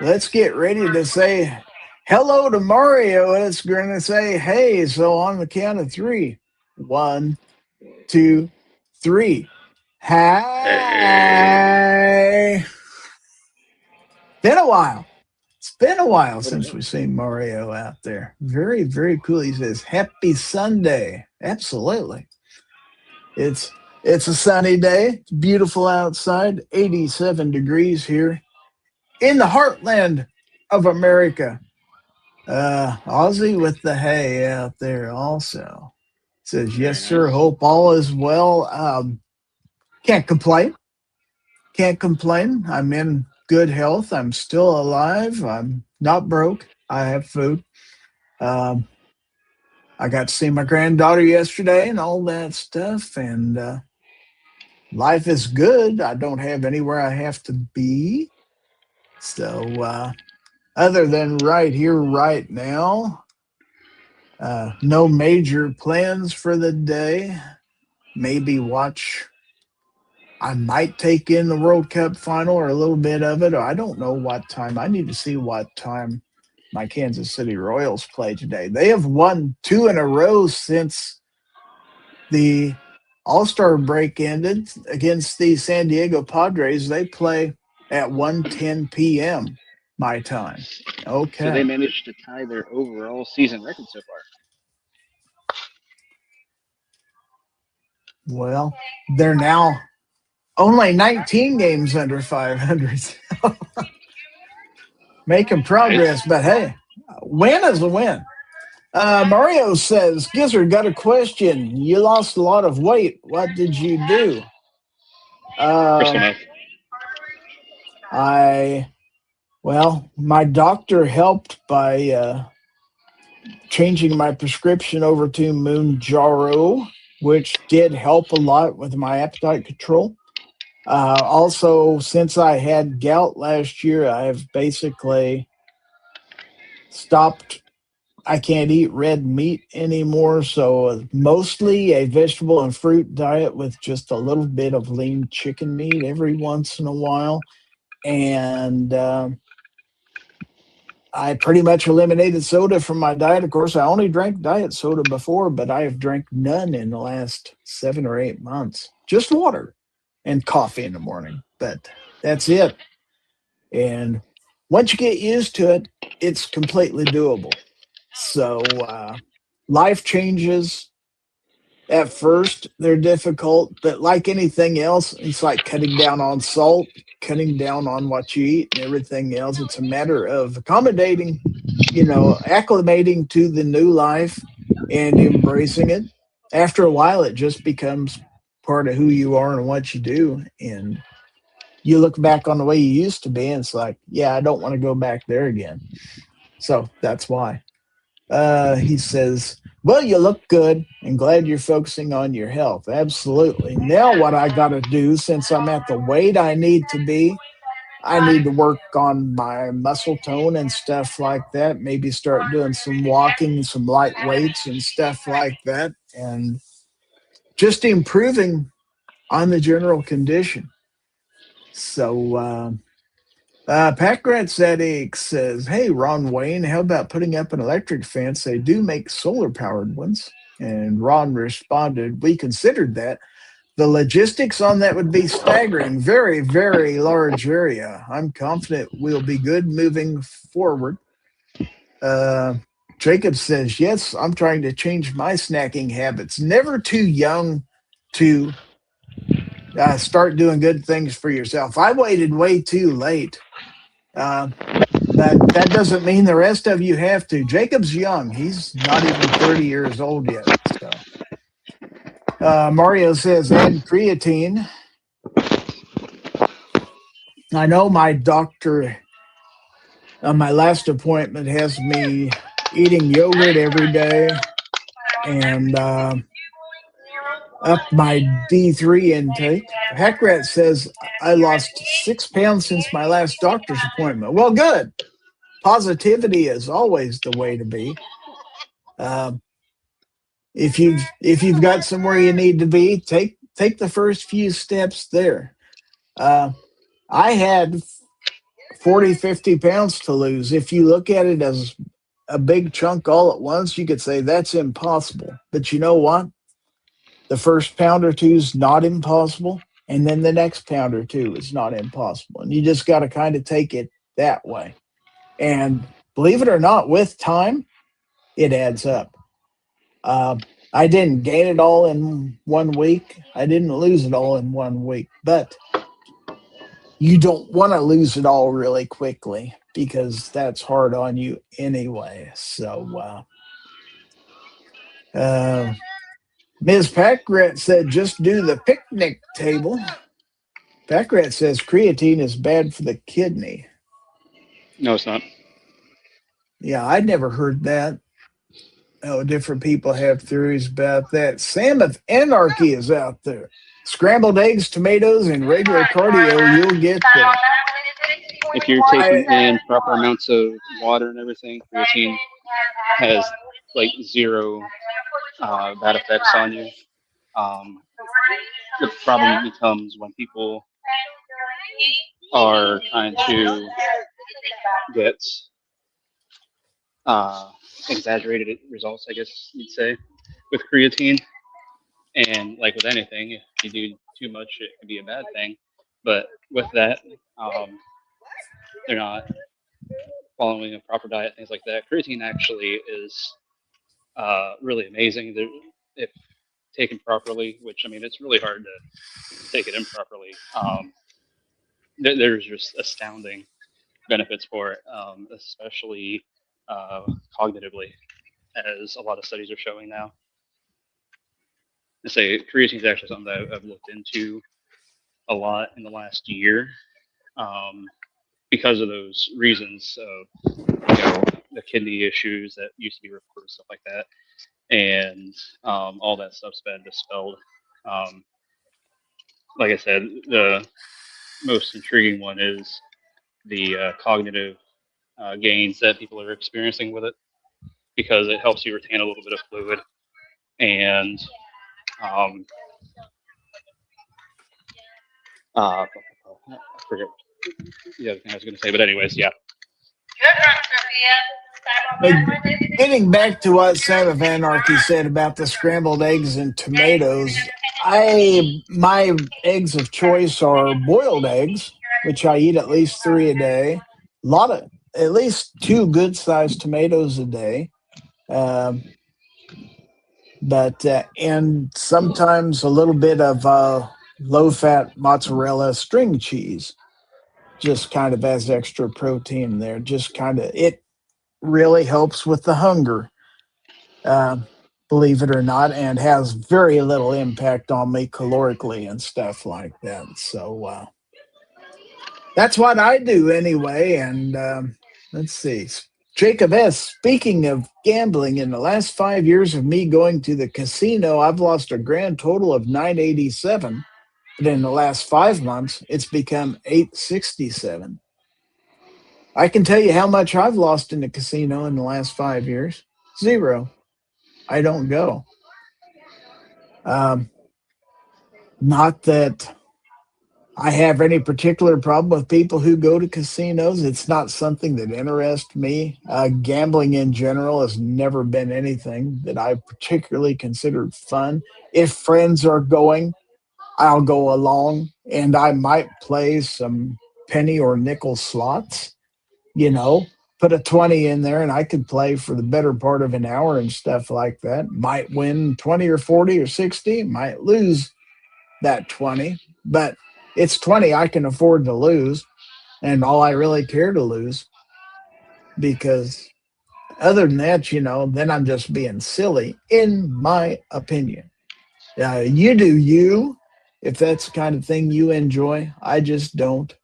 Let's get ready to say hello to Mario. It's going to say, hey, so on the count of 3. 1, 2, 3. Hi. Been a while. It's been a while since we've seen Mario out there. Very, very cool. He says, happy Sunday. Absolutely. It's a sunny day. It's beautiful outside. 87 degrees here in the heartland of America. Aussie with the hay out there also. Says, yes, sir. Hope all is well. Can't complain. I'm in good health. I'm still alive. I'm not broke. I have food. I got to see my granddaughter yesterday and all that stuff. And life is good. I don't have anywhere I have to be. So other than right here, right now, no major plans for the day. Maybe I might take in the World Cup final or a little bit of it. I don't know what time. I need to see what time my Kansas City Royals play today. They have won 2 in a row since the All-Star break ended against the San Diego Padres. They play at 1:10 p.m. my time. Okay. So they managed to tie their overall season record so far. Well, they're now only 19 games under 500. Making progress, but hey, win is a win. Mario says, Gizzard, got a question. You lost a lot of weight. What did you do? Crystal Um, meth. my doctor helped by changing my prescription over to Mounjaro, which did help a lot with my appetite control. Also, since I had gout last year, I've basically stopped. I can't eat red meat anymore, so mostly a vegetable and fruit diet with just a little bit of lean chicken meat every once in a while. And I pretty much eliminated soda from my diet. Of course, I only drank diet soda before, but I have drank none in the last 7 or 8 months. Just water and coffee in the morning, but that's it. And once you get used to it, it's completely doable. So life changes. At first, they're difficult, but like anything else, it's like cutting down on salt, cutting down on what you eat, and everything else. It's a matter of accommodating, acclimating to the new life and embracing it. After a while, it just becomes part of who you are and what you do. And you look back on the way you used to be, and it's like, yeah, I don't want to go back there again. So that's why. He says, well, you look good and glad you're focusing on your health. Absolutely. Now, what I got to do, since I'm at the weight I need to be, I need to work on my muscle tone and stuff like that. Maybe start doing some walking, some light weights and stuff like that, and just improving on the general condition. So, Pat Grantzadik says, hey, Ron Wayne, how about putting up an electric fence? They do make solar powered ones. And Ron responded, we considered that. The logistics on that would be staggering. Very, very large area. I'm confident we'll be good moving forward. Jacob says, yes, I'm trying to change my snacking habits. Never too young to start doing good things for yourself. I waited way too late. But that doesn't mean the rest of you have to. Jacob's young. He's not even 30 years old yet. So Mario says, add creatine. I know my doctor on my last appointment has me eating yogurt every day and up my D3 intake. Hackrat says, I lost 6 pounds since my last doctor's appointment. Well, good. Positivity is always the way to be. If you've got somewhere you need to be, take the first few steps there. I had 40, 50 pounds to lose. If you look at it as a big chunk all at once, you could say that's impossible. But you know what? The first pound or two is not impossible. And then the next pound or two is not impossible. And you just got to kind of take it that way. And believe it or not, with time, it adds up. I didn't gain it all in 1 week. I didn't lose it all in 1 week. But you don't want to lose it all really quickly because that's hard on you anyway. So, Ms. Packrat said, just do the picnic table. Packrat says creatine is bad for the kidney. No, it's not. Yeah, I'd never heard that. Oh, different people have theories about that. Sam of Anarchy is out there. Scrambled eggs, tomatoes, and regular cardio, you'll get there. If you're taking in proper amounts of water and everything, creatine has like zero bad effects on you. The problem becomes when people are trying to get exaggerated results, I guess you'd say, with creatine. And like with anything, if you do too much, it can be a bad thing. But with that, they're not following a proper diet, things like that. Creatine actually is really amazing if taken properly, which I mean, it's really hard to take it improperly. There's just astounding benefits for it, especially cognitively. as a lot of studies are showing now. I say creatine is actually something that I've looked into a lot in the last year, because of those reasons of the kidney issues that used to be reported, stuff like that, and all that stuff's been dispelled. Like I said, the most intriguing one is the cognitive gains that people are experiencing with it, because it helps you retain a little bit of fluid. And I forget the other thing I was going to say, but anyways, yeah. But getting back to what Sam of Anarchy said about the scrambled eggs and tomatoes, my eggs of choice are boiled eggs, which I eat at least 3 a day. At least 2 good sized tomatoes a day. And sometimes a little bit of low fat mozzarella string cheese, just kind of as extra protein there. Just kind of, it really helps with the hunger, believe it or not, and has very little impact on me calorically and stuff like that. So that's what I do anyway. And let's see. Jacob S., speaking of gambling, in the last 5 years of me going to the casino, I've lost a grand total of $987. But in the last 5 months, it's become $867. I can tell you how much I've lost in the casino in the last 5 years. 0. I don't go. Not that I have any particular problem with people who go to casinos. It's not something that interests me. Gambling in general has never been anything that I particularly considered fun. If friends are going, I'll go along, and I might play some penny or nickel slots. Put a 20 in there and I could play for the better part of an hour and stuff like that. Might win 20 or 40 or 60, might lose that 20, but it's 20 I can afford to lose, and all I really care to lose, because other than that, then I'm just being silly, in my opinion. You do you, if that's the kind of thing you enjoy. I just don't.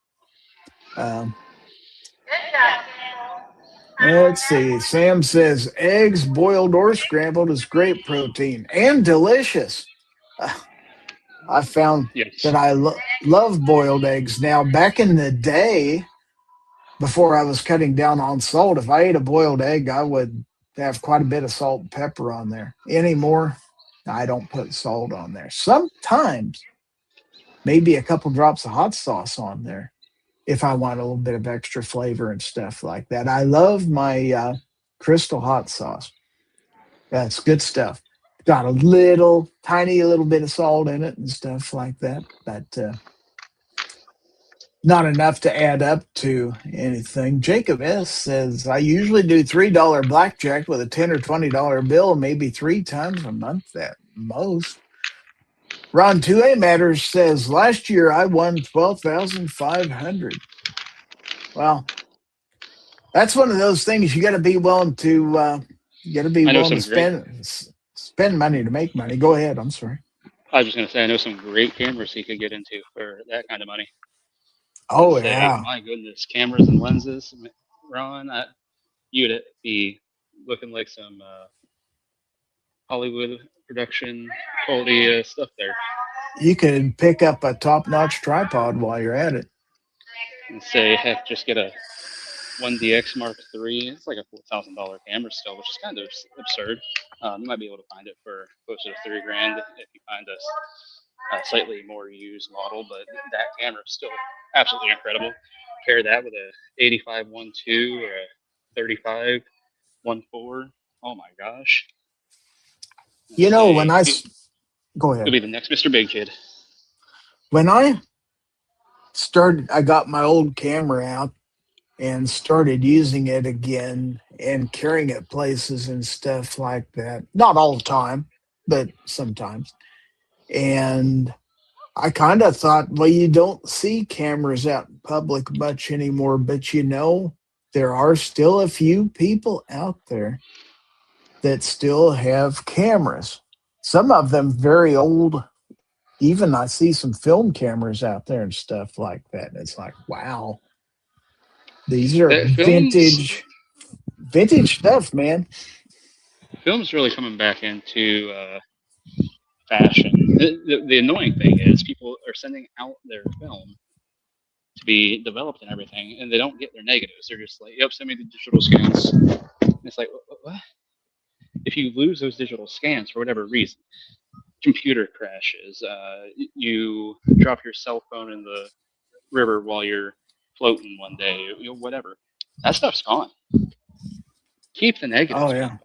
Let's see. Sam says eggs, boiled or scrambled, is great protein and delicious. I found that I love boiled eggs. Now, back in the day, before I was cutting down on salt, if I ate a boiled egg, I would have quite a bit of salt and pepper on there. Anymore, I don't put salt on there. Sometimes, maybe a couple drops of hot sauce on there, if I want a little bit of extra flavor and stuff like that. I love my Crystal hot sauce. That's good stuff. Got a tiny little bit of salt in it and stuff like that, but not enough to add up to anything. Jacob S. says, I usually do $3 blackjack with a $10 or $20 bill, maybe 3 times a month at most. Ron 2A Matters says, last year I won $12,500. Well, that's one of those things you got to be willing to spend money to make money. Go ahead. I'm sorry. I was just going to say, I know some great cameras he could get into for that kind of money. Oh, yeah. My goodness, cameras and lenses, Ron, you'd be looking like some Hollywood production quality stuff there. You could pick up a top-notch tripod while you're at it. And say, heck, just get a 1DX Mark III. It's like a $4,000 camera still, which is kind of absurd. You might be able to find it for closer to $3,000 if you find a slightly more used model, but that camera is still absolutely incredible. Pair that with a 85 1.2 or a 35 1.4. Oh my gosh! Go ahead. It'll be the next Mr. Big Kid. When I got my old camera out and started using it again and carrying it places and stuff like that. Not all the time, but sometimes. And I kind of thought, well, you don't see cameras out in public much anymore, but there are still a few people out there that still have cameras. Some of them very old. Even I see some film cameras out there and stuff like that. And it's like, wow, these are Films vintage stuff, man. film's really coming back into fashion. The annoying thing is people are sending out their film to be developed and everything, and they don't get their negatives. They're just like, "Yep, send me the digital scans." And it's like, what? If you lose those digital scans for whatever reason, computer crashes, you drop your cell phone in the river while you're floating one day, whatever, that stuff's gone. Keep the Oh negatives. yeah.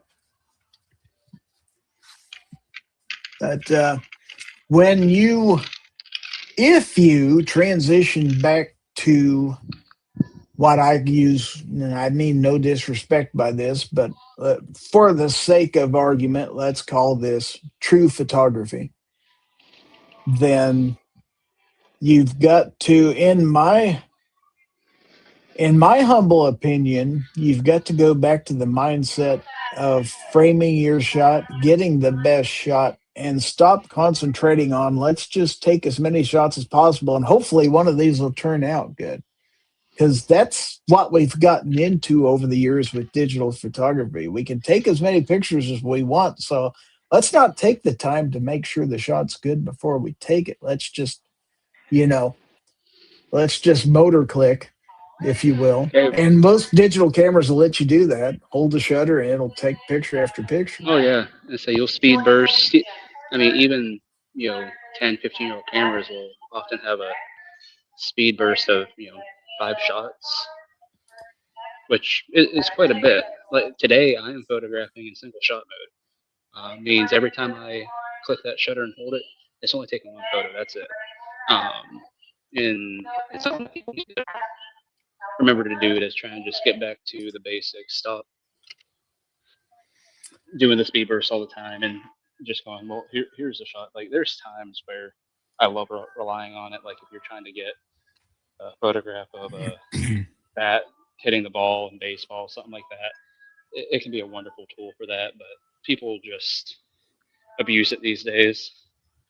That when you, if you transition back to what I use, and I mean no disrespect by this, but for the sake of argument, let's call this true photography, then you've got to, in my humble opinion, you've got to go back to the mindset of framing your shot, getting the best shot, and stop concentrating on let's just take as many shots as possible and hopefully one of these will turn out good. Because that's what we've gotten into over the years with digital photography. We can take as many pictures as we want. So let's not take the time to make sure the shot's good before we take it. Let's just, let's just motor click, if you will. Okay. And most digital cameras will let you do that. Hold the shutter and it'll take picture after picture. Oh yeah, and so you'll speed burst. I mean, even 10, 15-year-old cameras will often have a speed burst of 5 shots, which is quite a bit. Like today, I am photographing in single shot mode. Means every time I click that shutter and hold it, it's only taking one photo. That's it. And it's something people need to remember to do, is try and just get back to the basics. Stop doing the speed bursts all the time and just going, well, here's a shot. Like there's times where I love relying on it. Like if you're trying to get a photograph of a bat hitting the ball in baseball, something like that, it can be a wonderful tool for that. But people just abuse it these days.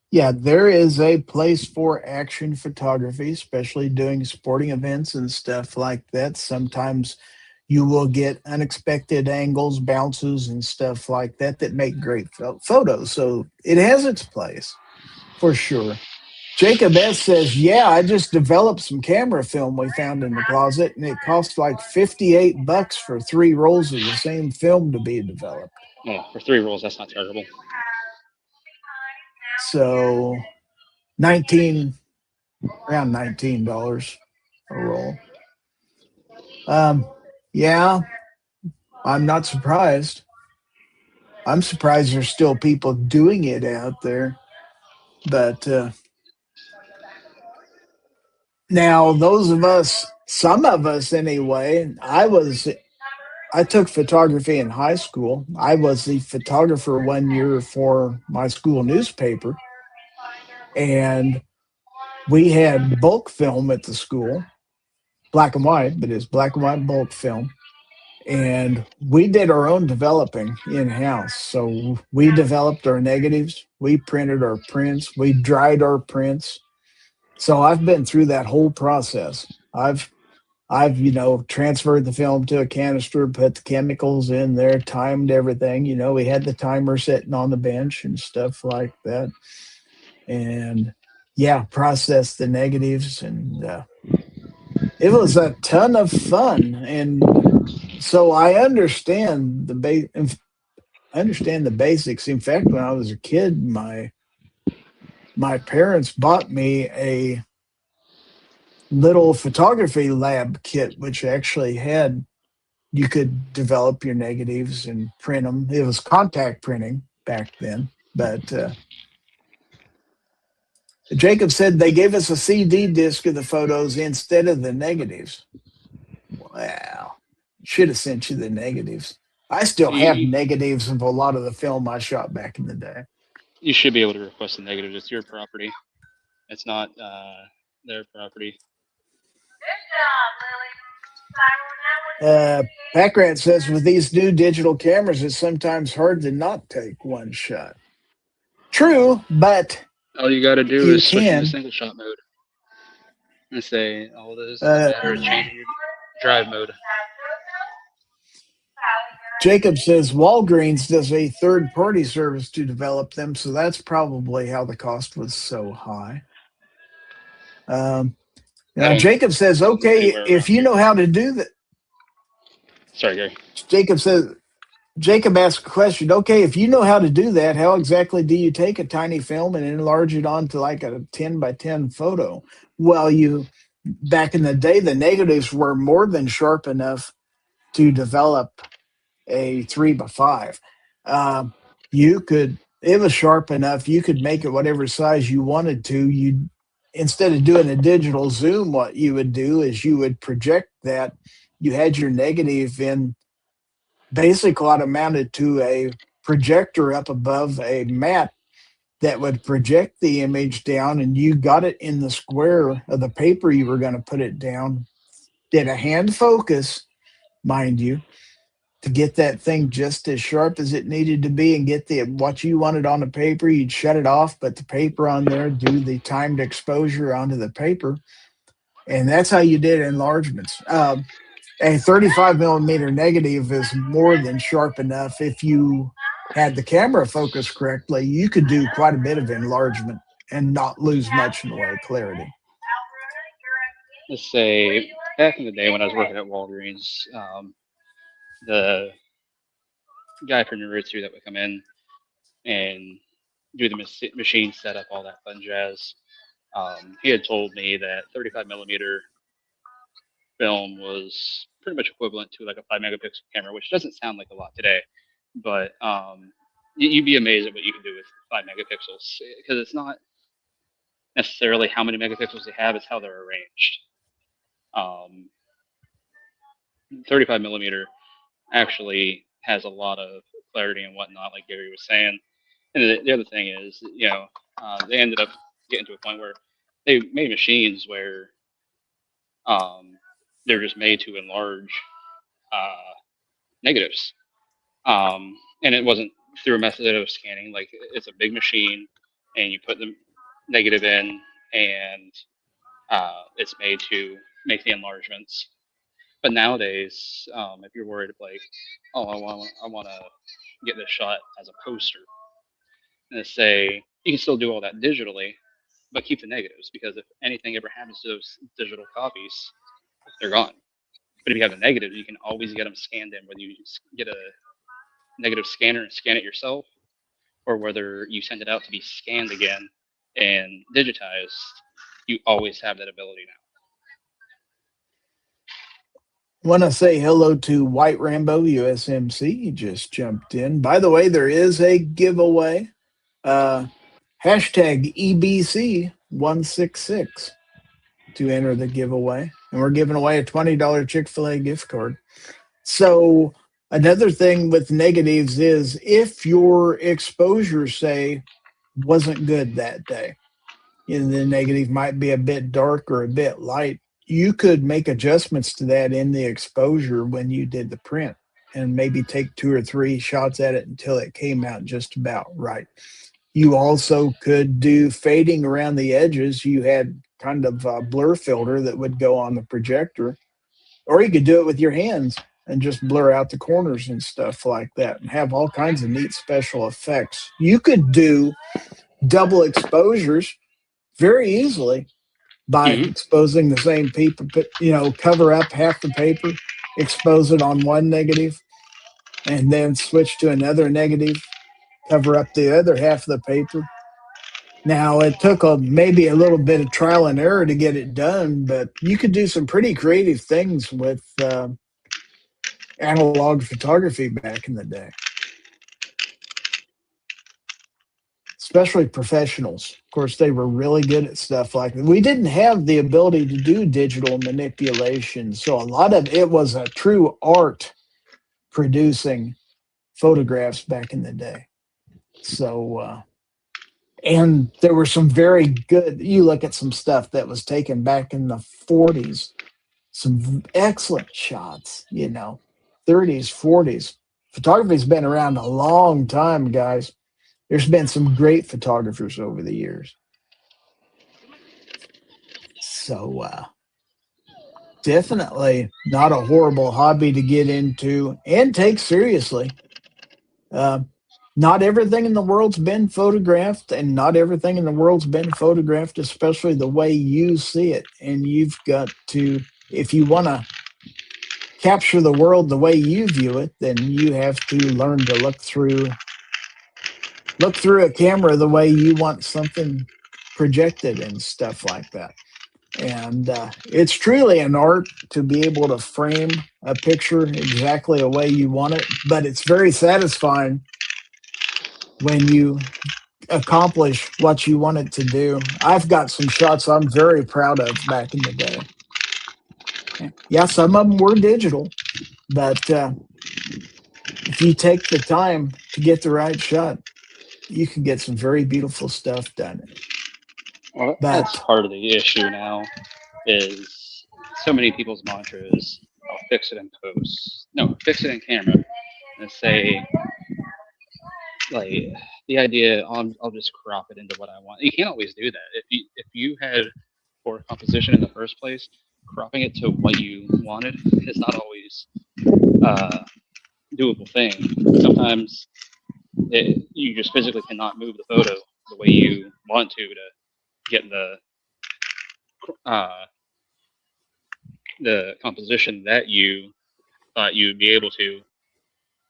Yeah, there is a place for action photography, especially doing sporting events and stuff like that. Sometimes you will get unexpected angles, bounces, and stuff like that that make great photos. So it has its place for sure. Jacob S. says, yeah, I just developed some camera film we found in the closet, and it cost like $58 for 3 rolls of the same film to be developed. Oh, for 3 rolls, that's not terrible. So around $19 a roll. Yeah, I'm not surprised. I'm surprised there's still people doing it out there. But now those of us, some of us anyway, I took photography in high school. I was the photographer one year for my school newspaper. And we had bulk film at the school, black and white, but it's black and white bulk film. And we did our own developing in-house. So we developed our negatives, we printed our prints, we dried our prints. So I've been through that whole process. I've transferred the film to a canister, put the chemicals in there, timed everything. We had the timer sitting on the bench and stuff like that. And yeah, processed the negatives, and it was a ton of fun. And so I understand the basics. In fact, when I was a kid, my parents bought me a little photography lab kit, which actually you could develop your negatives and print them. It was contact printing back then, but Jacob said they gave us a CD disc of the photos instead of the negatives. Wow. Should have sent you the negatives. I still have negatives of a lot of the film I shot back in the day. You should be able to request the negatives. It's your property. It's not their property. Good job, Lily. Packrat says with these new digital cameras, it's sometimes hard to not take one shot. True, but All you got to do you is switch into can. single shot mode and say all this is a Uh, matter of changing your drive mode. Jacob says Walgreens does a third-party service to develop them, so that's probably how the cost was so high. I Now don't Jacob says, know okay, anywhere if around you here. know how to do that. Sorry, Gary. Jacob asked a question. Okay, if you know how to do that, how exactly do you take a tiny film and enlarge it onto like a 10 by 10 photo? Well, back in the day, the negatives were more than sharp enough to develop a 3 by 5. It was sharp enough. You could make it whatever size you wanted to. Instead of doing a digital zoom, what you would do is you would project that. You had your negative in basically what amounted to a projector up above a mat that would project the image down, and you got it in the square of the paper you were going to put it down. Did a hand focus, mind you, to get that thing just as sharp as it needed to be and get what you wanted on the paper. You'd shut it off, but the paper on there, do the timed exposure onto the paper, and that's how you did enlargements. A 35 millimeter negative is more than sharp enough. If you had the camera focused correctly, you could do quite a bit of enlargement and not lose much in the way of clarity. Let's say back in the day when I was working at Walgreens, the guy from Naruto that would come in and do the machine setup, all that fun jazz. He had told me that 35 millimeter film was pretty much equivalent to like a 5 megapixel camera, which doesn't sound like a lot today, but you'd be amazed at what you can do with 5 megapixels because it's not necessarily how many megapixels they have, it's how they're arranged. 35 millimeter actually has a lot of clarity and whatnot, like Gary was saying. And the other thing is, they ended up getting to a point where they made machines where they're just made to enlarge negatives. And it wasn't through a method of scanning. Like it's a big machine, and you put the negative in, and it's made to make the enlargements. But nowadays, if you're worried like, oh, I want to get this shot as a poster, and say you can still do all that digitally, but keep the negatives because if anything ever happens to those digital copies, they're gone. But if you have the negatives, you can always get them scanned in, whether you get a negative scanner and scan it yourself, or whether you send it out to be scanned again and digitized. You always have that ability now. Want to say hello to White Rambo USMC. He just jumped in. By the way, there is a giveaway. Hashtag EBC166 to enter the giveaway. And we're giving away a $20 Chick-fil-A gift card. So another thing with negatives is if your exposure, say, wasn't good that day, the negative might be a bit dark or a bit light, you could make adjustments to that in the exposure when you did the print and maybe take 2 or 3 shots at it until it came out just about right. You also could do fading around the edges. You had kind of a blur filter that would go on the projector, or you could do it with your hands and just blur out the corners and stuff like that and have all kinds of neat special effects. You could do double exposures very easily by exposing the same paper, cover up half the paper, expose it on one negative, and then switch to another negative, cover up the other half of the paper. Now, it took maybe a little bit of trial and error to get it done, but you could do some pretty creative things with analog photography back in the day. Especially professionals. Of course, they were really good at stuff like that. We didn't have the ability to do digital manipulation, so a lot of it was a true art producing photographs back in the day. So, and there were some very good, you look at some stuff that was taken back in the 40s, some excellent shots, 30s, 40s. Photography's been around a long time, guys. There's been some great photographers over the years. So, definitely not a horrible hobby to get into and take seriously. Uh, Not everything in the world's been photographed, and not everything in the world's been photographed, especially the way you see it. And you've got to, if you want to capture the world the way you view it, then you have to learn to look through a camera the way you want something projected and stuff like that. And it's truly an art to be able to frame a picture exactly the way you want it, but it's very satisfying when you accomplish what you want it to do. I've got some shots I'm very proud of back in the day. Yeah, some of them were digital, but if you take the time to get the right shot, you can get some very beautiful stuff done. Well, that's part of the issue now, is so many people's mantra is, I'll fix it in post. No, fix it in camera. And say, like, the idea, I'll just crop it into what I want. You can't always do that. If you had poor composition in the first place, cropping it to what you wanted is not always a doable thing. Sometimes you just physically cannot move the photo the way you want to get the composition that you thought you'd be able to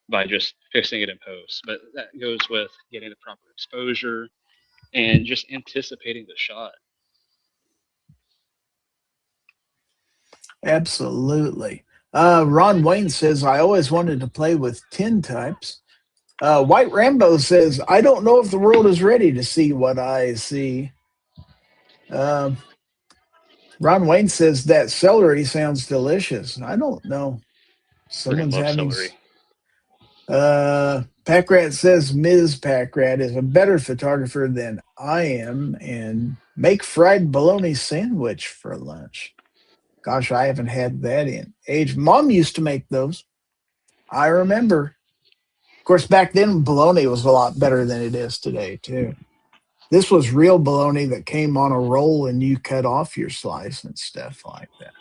by just fixing it in post. But that goes with getting the proper exposure and just anticipating the shot. Absolutely. Ron Wayne says, I always wanted to play with tintypes. White Rambo says, I don't know if the world is ready to see what I see. Ron Wayne says, that celery sounds delicious. I don't know. Someone's having celery. Packrat says Ms. Packrat is a better photographer than I am and make fried bologna sandwich for lunch. Gosh, I haven't had that in age. Mom used to make those. I remember. Of course, back then, bologna was a lot better than it is today, too. This was real bologna that came on a roll and you cut off your slice and stuff like that.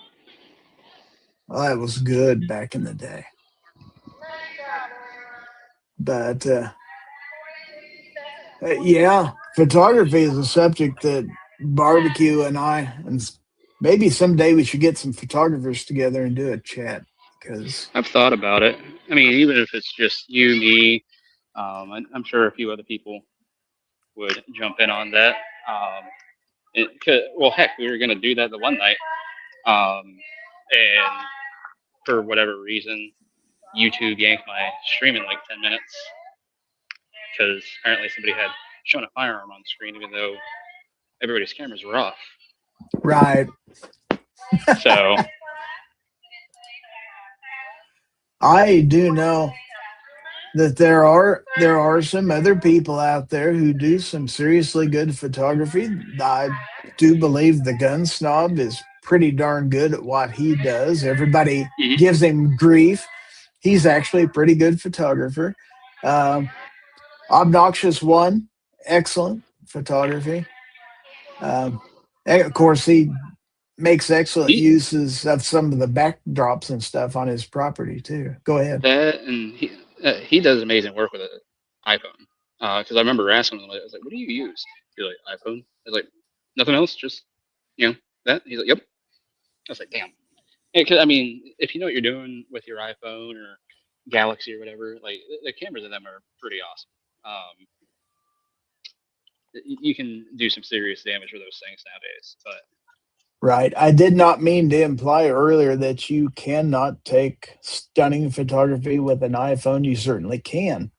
Well, that was good back in the day. But, yeah, photography is a subject that Barbecue and I, and maybe someday we should get some photographers together and do a chat. Because I've thought about it. I mean, even if it's just you, me, I'm sure a few other people would jump in on that. Well, heck, we were going to do that the one night. And for whatever reason, YouTube yanked my stream in like 10 minutes because apparently somebody had shown a firearm on the screen, even though everybody's cameras were off. Right. So I do know that there are some other people out there who do some seriously good photography. I do believe the Gun Snob is pretty darn good at what he does. Everybody gives him grief. He's actually a pretty good photographer. Obnoxious One, excellent photography. And of course, he makes excellent uses of some of the backdrops and stuff on his property too. Go ahead. That, and he does amazing work with an iPhone. Because I remember asking him, I was like, "What do you use?" He's like, "iPhone." I was like, "Nothing else, just that." He's like, "Yep." I was like, "Damn." Because I mean, if you know what you're doing with your iPhone or Galaxy or whatever, like the cameras in them are pretty awesome. You can do some serious damage with those things nowadays. But right, I did not mean to imply earlier that you cannot take stunning photography with an iPhone. You certainly can.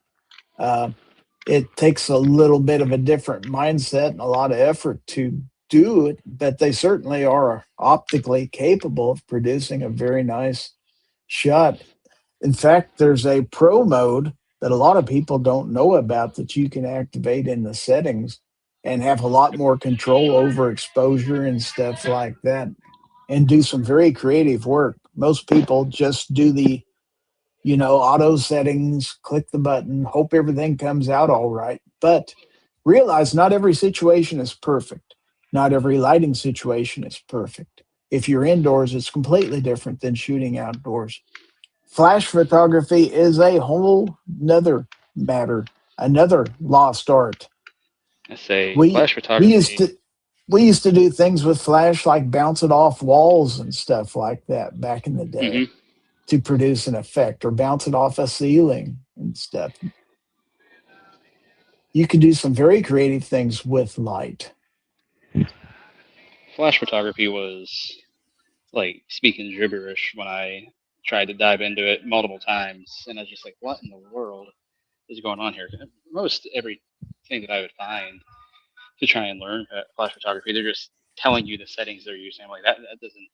It takes a little bit of a different mindset and a lot of effort to do it, but they certainly are optically capable of producing a very nice shot. In fact, there's a pro mode that a lot of people don't know about that you can activate in the settings and have a lot more control over exposure and stuff like that. and do some very creative work. Most people just do the, auto settings, click the button, hope everything comes out all right. But realize not every situation is perfect. Not every lighting situation is perfect. If you're indoors, it's completely different than shooting outdoors. Flash photography is a whole nother matter, another lost art. I say We flash we used photography. to we used to do things with flash like bounce it off walls and stuff like that back in the day Hmm. to produce an effect, or bounce it off a ceiling and stuff. You can do some very creative things with light. Flash photography was like speaking gibberish when I tried to dive into it multiple times, and I was just like, "What in the world is going on here?" Most everything that I would find to try and learn flash photography, they're just telling you the settings they're using. I'm like, that doesn't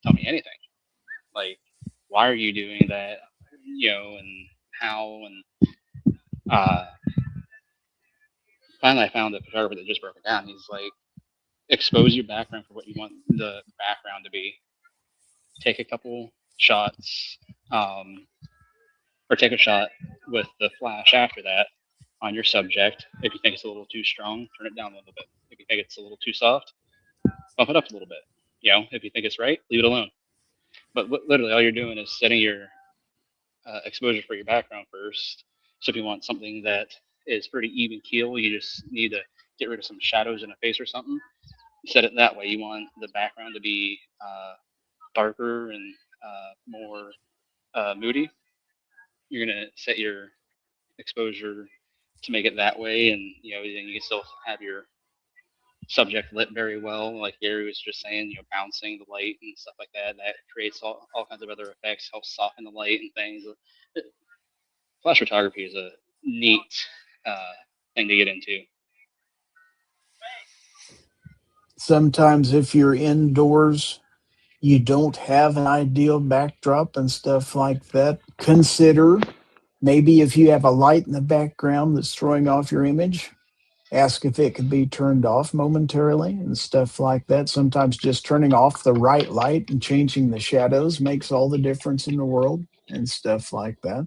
tell me anything. Like, why are you doing that? And how? And uh, finally, I found a photographer that just broke it down. He's like, expose your background for what you want the background to be. Take a couple shots, um, or take a shot with the flash after that on your subject. If you think it's a little too strong, turn it down a little bit. If you think it's a little too soft, bump it up a little bit. If you think it's right, leave it alone. But literally, all you're doing is setting your exposure for your background first. So if you want something that is pretty even keel, you just need to get rid of some shadows in a face or something. Set it that way. You want the background to be darker and more moody. You're gonna set your exposure to make it that way, and then you can still have your subject lit very well, like Gary was just saying, bouncing the light and stuff like that. That creates all kinds of other effects, helps soften the light and things. Flash photography is a neat uh, thing to get into. Sometimes, if you're indoors, you don't have an ideal backdrop and stuff like that. Consider maybe if you have a light in the background that's throwing off your image, ask if it could be turned off momentarily and stuff like that. Sometimes just turning off the right light and changing the shadows makes all the difference in the world and stuff like that.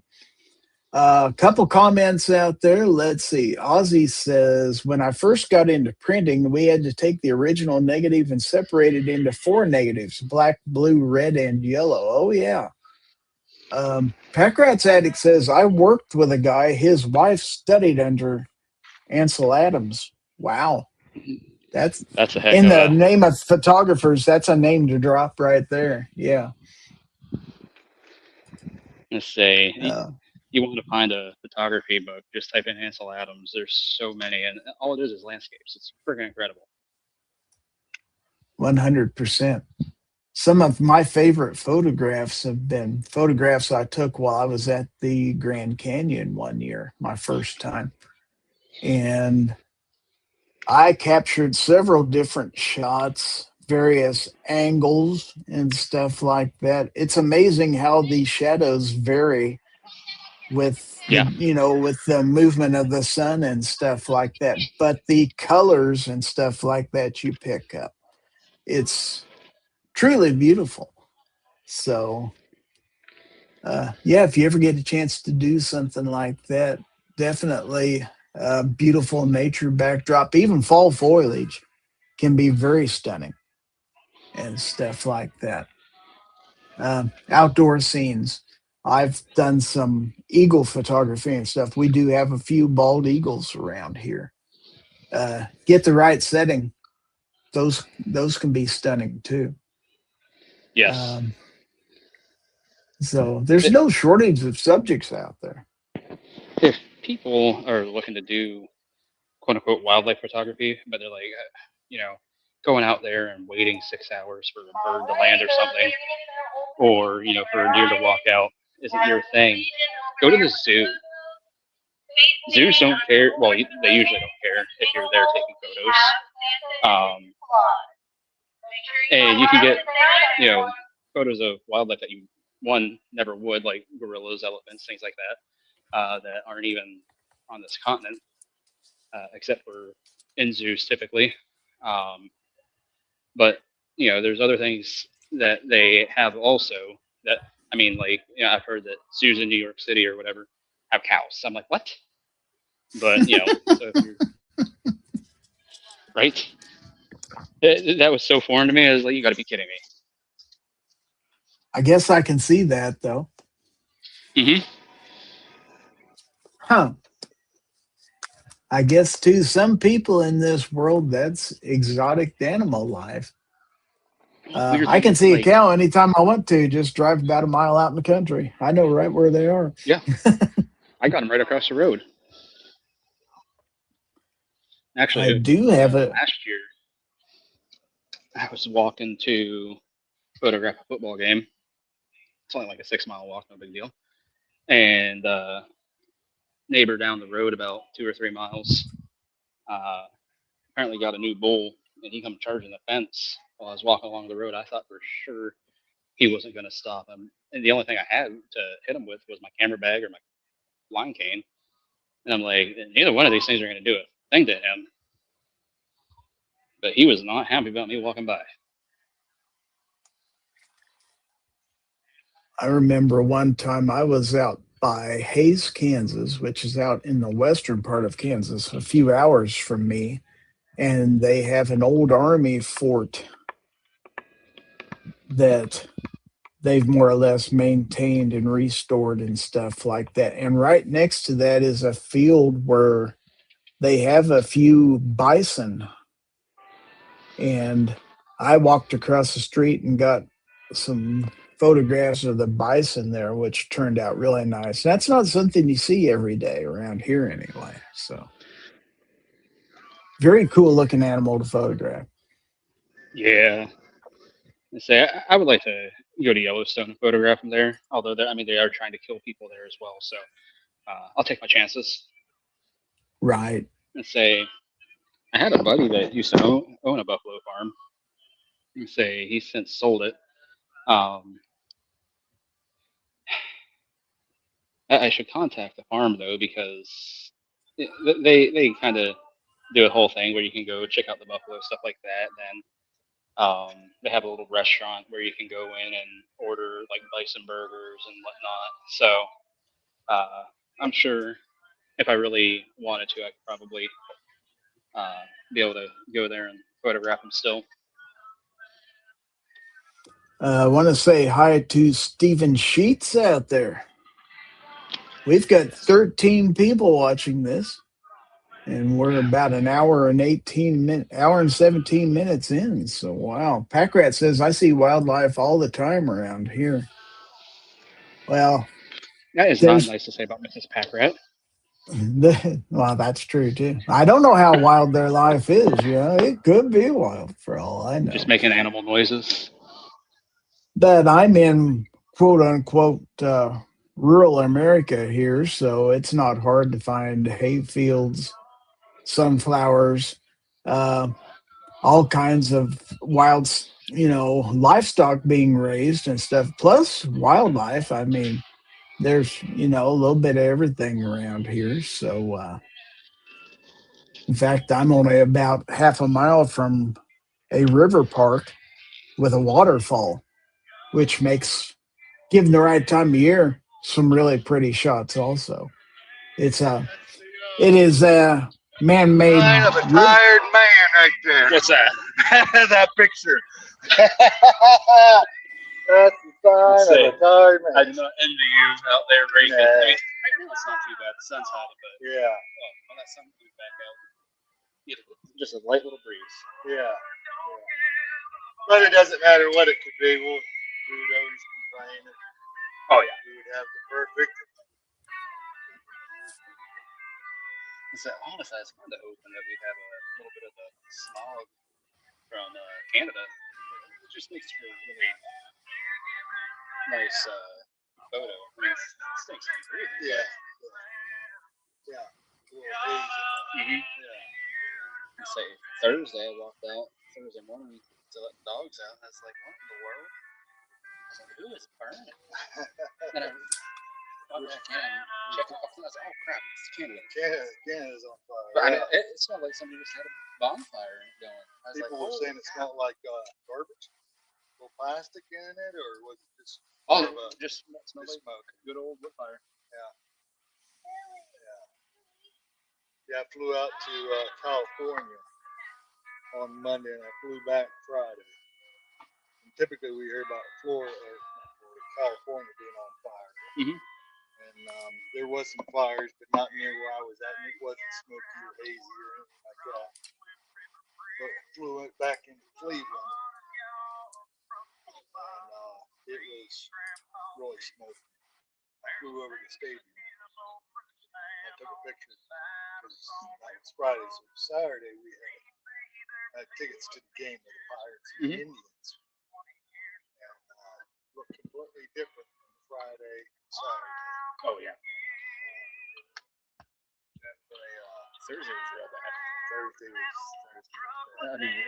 A couple comments out there. Let's see. Ozzy says, when I first got into printing, we had to take the original negative and separate it into four negatives: black, blue, red, and yellow. Oh, yeah. Packrat's Addict says, I worked with a guy, his wife studied under Ansel Adams. Wow. That's That's a heck in of the a. name of photographers. That's a name to drop right there. Yeah. Let's say Uh, you want to find a photography book, just type in Ansel Adams. There's so many, and all it is landscapes. It's freaking incredible. 100%. Some of my favorite photographs have been photographs I took while I was at the Grand Canyon one year, my first time. And I captured several different shots, various angles, and stuff like that. It's amazing how these shadows vary with Yeah, with the movement of the sun and stuff like that. But the colors and stuff like that you pick up, it's truly beautiful. So yeah, if you ever get a chance to do something like that, definitely beautiful nature backdrop. Even fall foliage can be very stunning and stuff like that. Outdoor scenes. I've done some eagle photography and stuff. We do have a few bald eagles around here. Get the right setting; those can be stunning too. yes. Um, so there's no shortage of subjects out there. If people are looking to do quote unquote wildlife photography, but they're like, you know, going out there and waiting 6 hours for a bird to land or something, or for a deer to walk out isn't your thing, go to the zoo. Zoos don't care. Well, they usually don't care if you're there taking photos. Um, and you can get photos of wildlife that you one never would, like gorillas, elephants, things like that, that aren't even on this continent, except for in zoos typically. Um, but there's other things that they have also that I mean, like, I've heard that zoos in New York City or whatever have cows. I'm like, what? But so if you're right, that was so foreign to me. I was like, you got to be kidding I guess I can see that though. me. Huh. I guess to some people in this world, that's exotic animal life. I can Weirdly, see a like, cow anytime I want to. Just drive about a mile out in the country. I know right where they are. yeah, I got them right across the road. I Actually, do have a. last year I was walking to photograph a football game. It's only like a 6 mile walk, no big deal. And neighbor down the road about 2 or 3 miles uh, apparently got a new bull, and he come charging the fence while I was walking along the road. I thought for sure he wasn't going to stop him, and the only thing I had to hit him with was my camera bag or my line cane. And I'm like, neither one of these things are going to do a thing to him. But he was not happy about me walking by. I remember one time I was out by Hayes, Kansas, which is out in the western part of Kansas, a few hours from me, and they have an old army fort that they've more or less maintained and restored and stuff like that. And right next to that is a field where they have a few bison. And I walked across the street and got some photographs of the bison there, which turned out really nice. That's not something you see every day around here anyway. So very cool looking animal to photograph. Yeah. I say I would like to go to Yellowstone and photograph them there. Although I mean they are trying to kill people there as well, so I'll take my chances Right. and say I had a buddy that used to own a buffalo farm. And say he's since sold it. Um, I should contact the farm though because they kind of do a whole thing where you can go check out the buffalo stuff like that. Then they have a little restaurant where you can go in and order like bison burgers and whatnot. So uh, I'm sure if I really wanted to, I could probably be able to go there and photograph them still. I want to say hi to Stephen Sheets out there. We've got 13 people watching this, and we're about an hour and 17 minutes in. So wow. Packrat says I see wildlife all the time around here. Well, That is not there's nice to say about Mrs. Packrat. well, that's true too. I don't know how wild their life is. It could be wild for all I know. Just making animal noises. But I'm in quote unquote rural America here, so it's not hard to find hay fields, sunflowers, all kinds of wild, livestock being raised and stuff, plus wildlife. I mean, there's, a little bit of everything around here. So, in fact, I'm only about half a mile from a river park with a waterfall, which makes, given the right time of year, some really pretty shots also. It is a man-made. Sign of a tired man right there. What's that? That picture. That's the sign Say, of a tired I man. do not envy you out there raking. Yeah. I mean, right now it's not too bad. The sun's hot, but Yeah, when that sun comes back out, just a light little breeze. yeah. But it doesn't matter what it could be. We would always complain. Oh yeah. We would have the perfect. So honestly, I was kind of hoping that we'd have a little bit of the smog from Canada. It just makes for a really nice photo. I mean, it stinks to be breathing. Yeah. Yeah. Mm-hmm. Yeah. Let's say Thursday, I walked out Thursday morning to let the dogs out, and I was like, what in the world? I was like, who is burning? And I got back in and checked it. I was like, oh crap, it's Canada. Canada's on fire. But I mean, it smelled like somebody just had a bonfire going. I was People like, were saying it smelled like garbage. Little plastic in it, or was it just Oh, more of a just smelled like smoke? good old wood fire. Yeah. Yeah, I flew out to California on Monday, and I flew back Friday. And typically, we hear about Florida, or not Florida, California being on fire. Mm-hmm. And there was some fires, but not near where I was at, and it wasn't smoky or hazy or anything like that. But flew it back into Cleveland, and it was really smoky. I flew over to the stadium. I took a picture because that was Friday, so Saturday we had tickets to the game of the Pirates and the Indians, and looked completely different from Friday and Saturday. Oh yeah. Definitely, Thursday was real bad. Thursday was bad. I mean,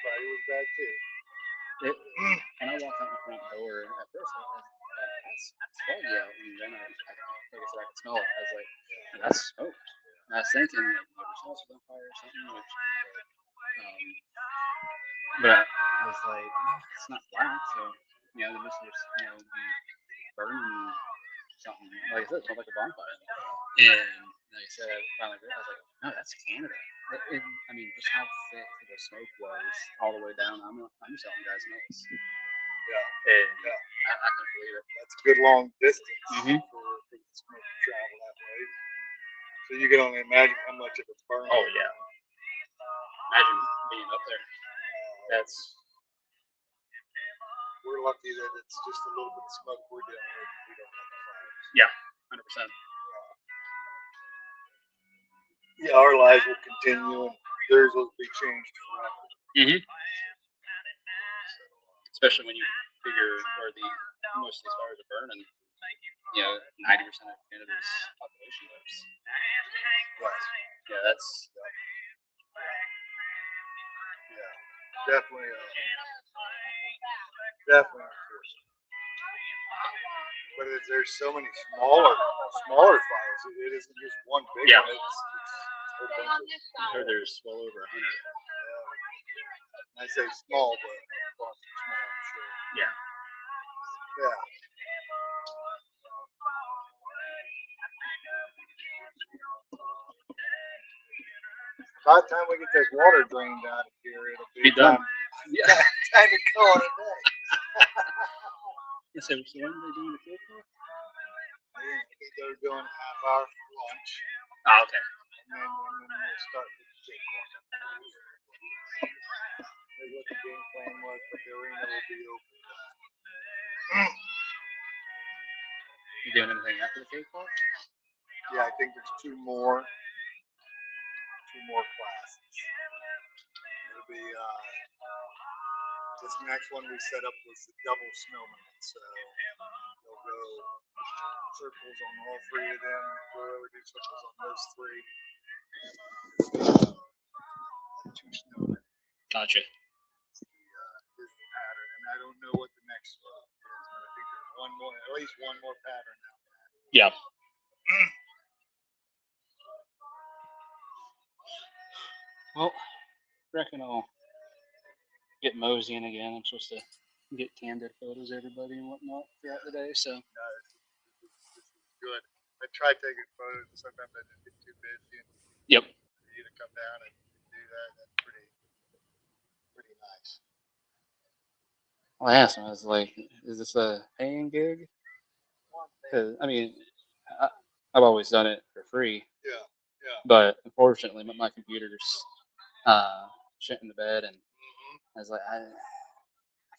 Friday was bad too. When I walked out the front door, at first I was like, that's foggy out, and then like I could smell it. I was like, that's smoke. And I was thinking like maybe someone's on fire or something, which, but I was like, it's not black, so they must just be burning something. Like I said, it smelled like a bonfire. And like I said, I finally realized, I was like, no, that's Canada. I mean, just how thick the smoke was all the way down. I'm just telling you guys knows. Yeah. And Yeah. I couldn't believe it. That's a good long distance Mhm. for the smoke to travel that way. So you can only imagine how much of it's burning. Oh yeah. Imagine being up there. We're lucky that it's just a little bit of smoke we're dealing with. We don't have the fires. Yeah, 100%. Yeah, our lives will continue, and theirs will be changed forever. Mhm. Especially when you figure where most of these fires are burning. 90% of Canada's population lives. Right. Yeah, that's. Yeah, definitely. Definitely unfortunate. But there's so many smaller fires. It isn't just one big Yeah. one. It's a whole bunch of, I heard there's well over 100. I say small, but far from small, I'm sure. Yeah. Yeah. By the time we get this water drained out of here, it'll be done. Yeah. Time to call it a day. So when are they doing the field call? I think they're doing a half hour for lunch. Oh, okay. And then we'll start with the field call. That's what the game plan was, but the arena will be open. You doing anything after the field call? Yeah, I think there's two more classes. It'll be this next one we set up was the double snowman, so they'll go circles on all three of them, go over do circles on those three. Two snowmen. Gotcha. Is the pattern, and I don't know what the next one is, but I think there's one more, at least one more pattern out there. Yeah. Well, I reckon I'll get moseying again. I'm supposed to get candid photos of everybody and whatnot throughout the day, so. This is good. I try taking photos, and sometimes I just get too busy. And Yep. for you to come down and do that, that's pretty nice. Well, I asked him, I was like, is this a paying gig? Because, I mean, I've always done it for free. Yeah. But unfortunately, my computer's shit in the bed, and I was like, I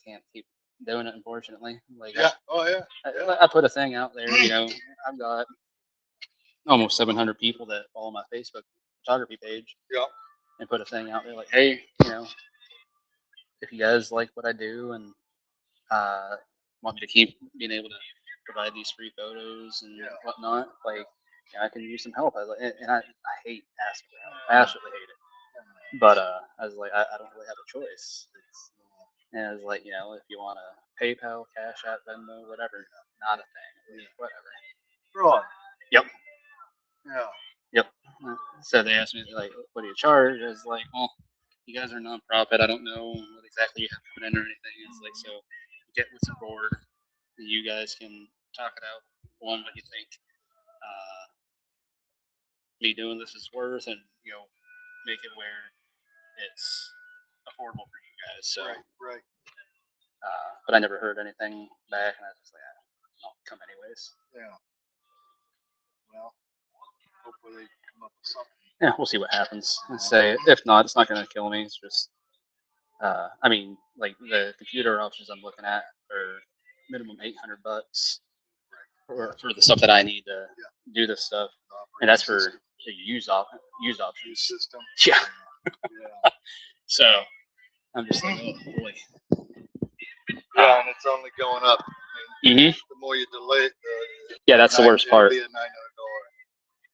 can't keep doing it, unfortunately. Like, Yeah. I put a thing out there, I've got almost 700 people that follow my Facebook photography page. Yeah. And put a thing out there like, hey, if you guys like what I do and want me to keep being able to provide these free photos and whatnot, like, I can use some help. And I hate asking for help. I absolutely hate it. But I was like, I don't really have a choice. And I was like, if you want to PayPal, Cash App, Venmo, whatever, not a thing. Whatever. Right. Yep. Yeah. Yep. So they asked me, like, what do you charge? I was like, well, you guys are a nonprofit. I don't know what exactly you have coming in or anything. It's like, so get with the board. And you guys can talk it out. One, what you think me doing this is worth, and make it where it's affordable for you guys. So, Right. But I never heard anything back, and I was just like, I'll come anyways. Yeah. Well, hopefully they come up with something. Yeah, we'll see what happens. And say, if not, it's not going to kill me. It's just, I mean, like the computer options I'm looking at are minimum $800 for the stuff that I need to do this stuff, and that's for the used options. System. Yeah. Yeah. So I'm just like, oh boy. Yeah, and it's only going up. Mm-hmm. The more you delay it, yeah, that's the worst part. It'll be a $900.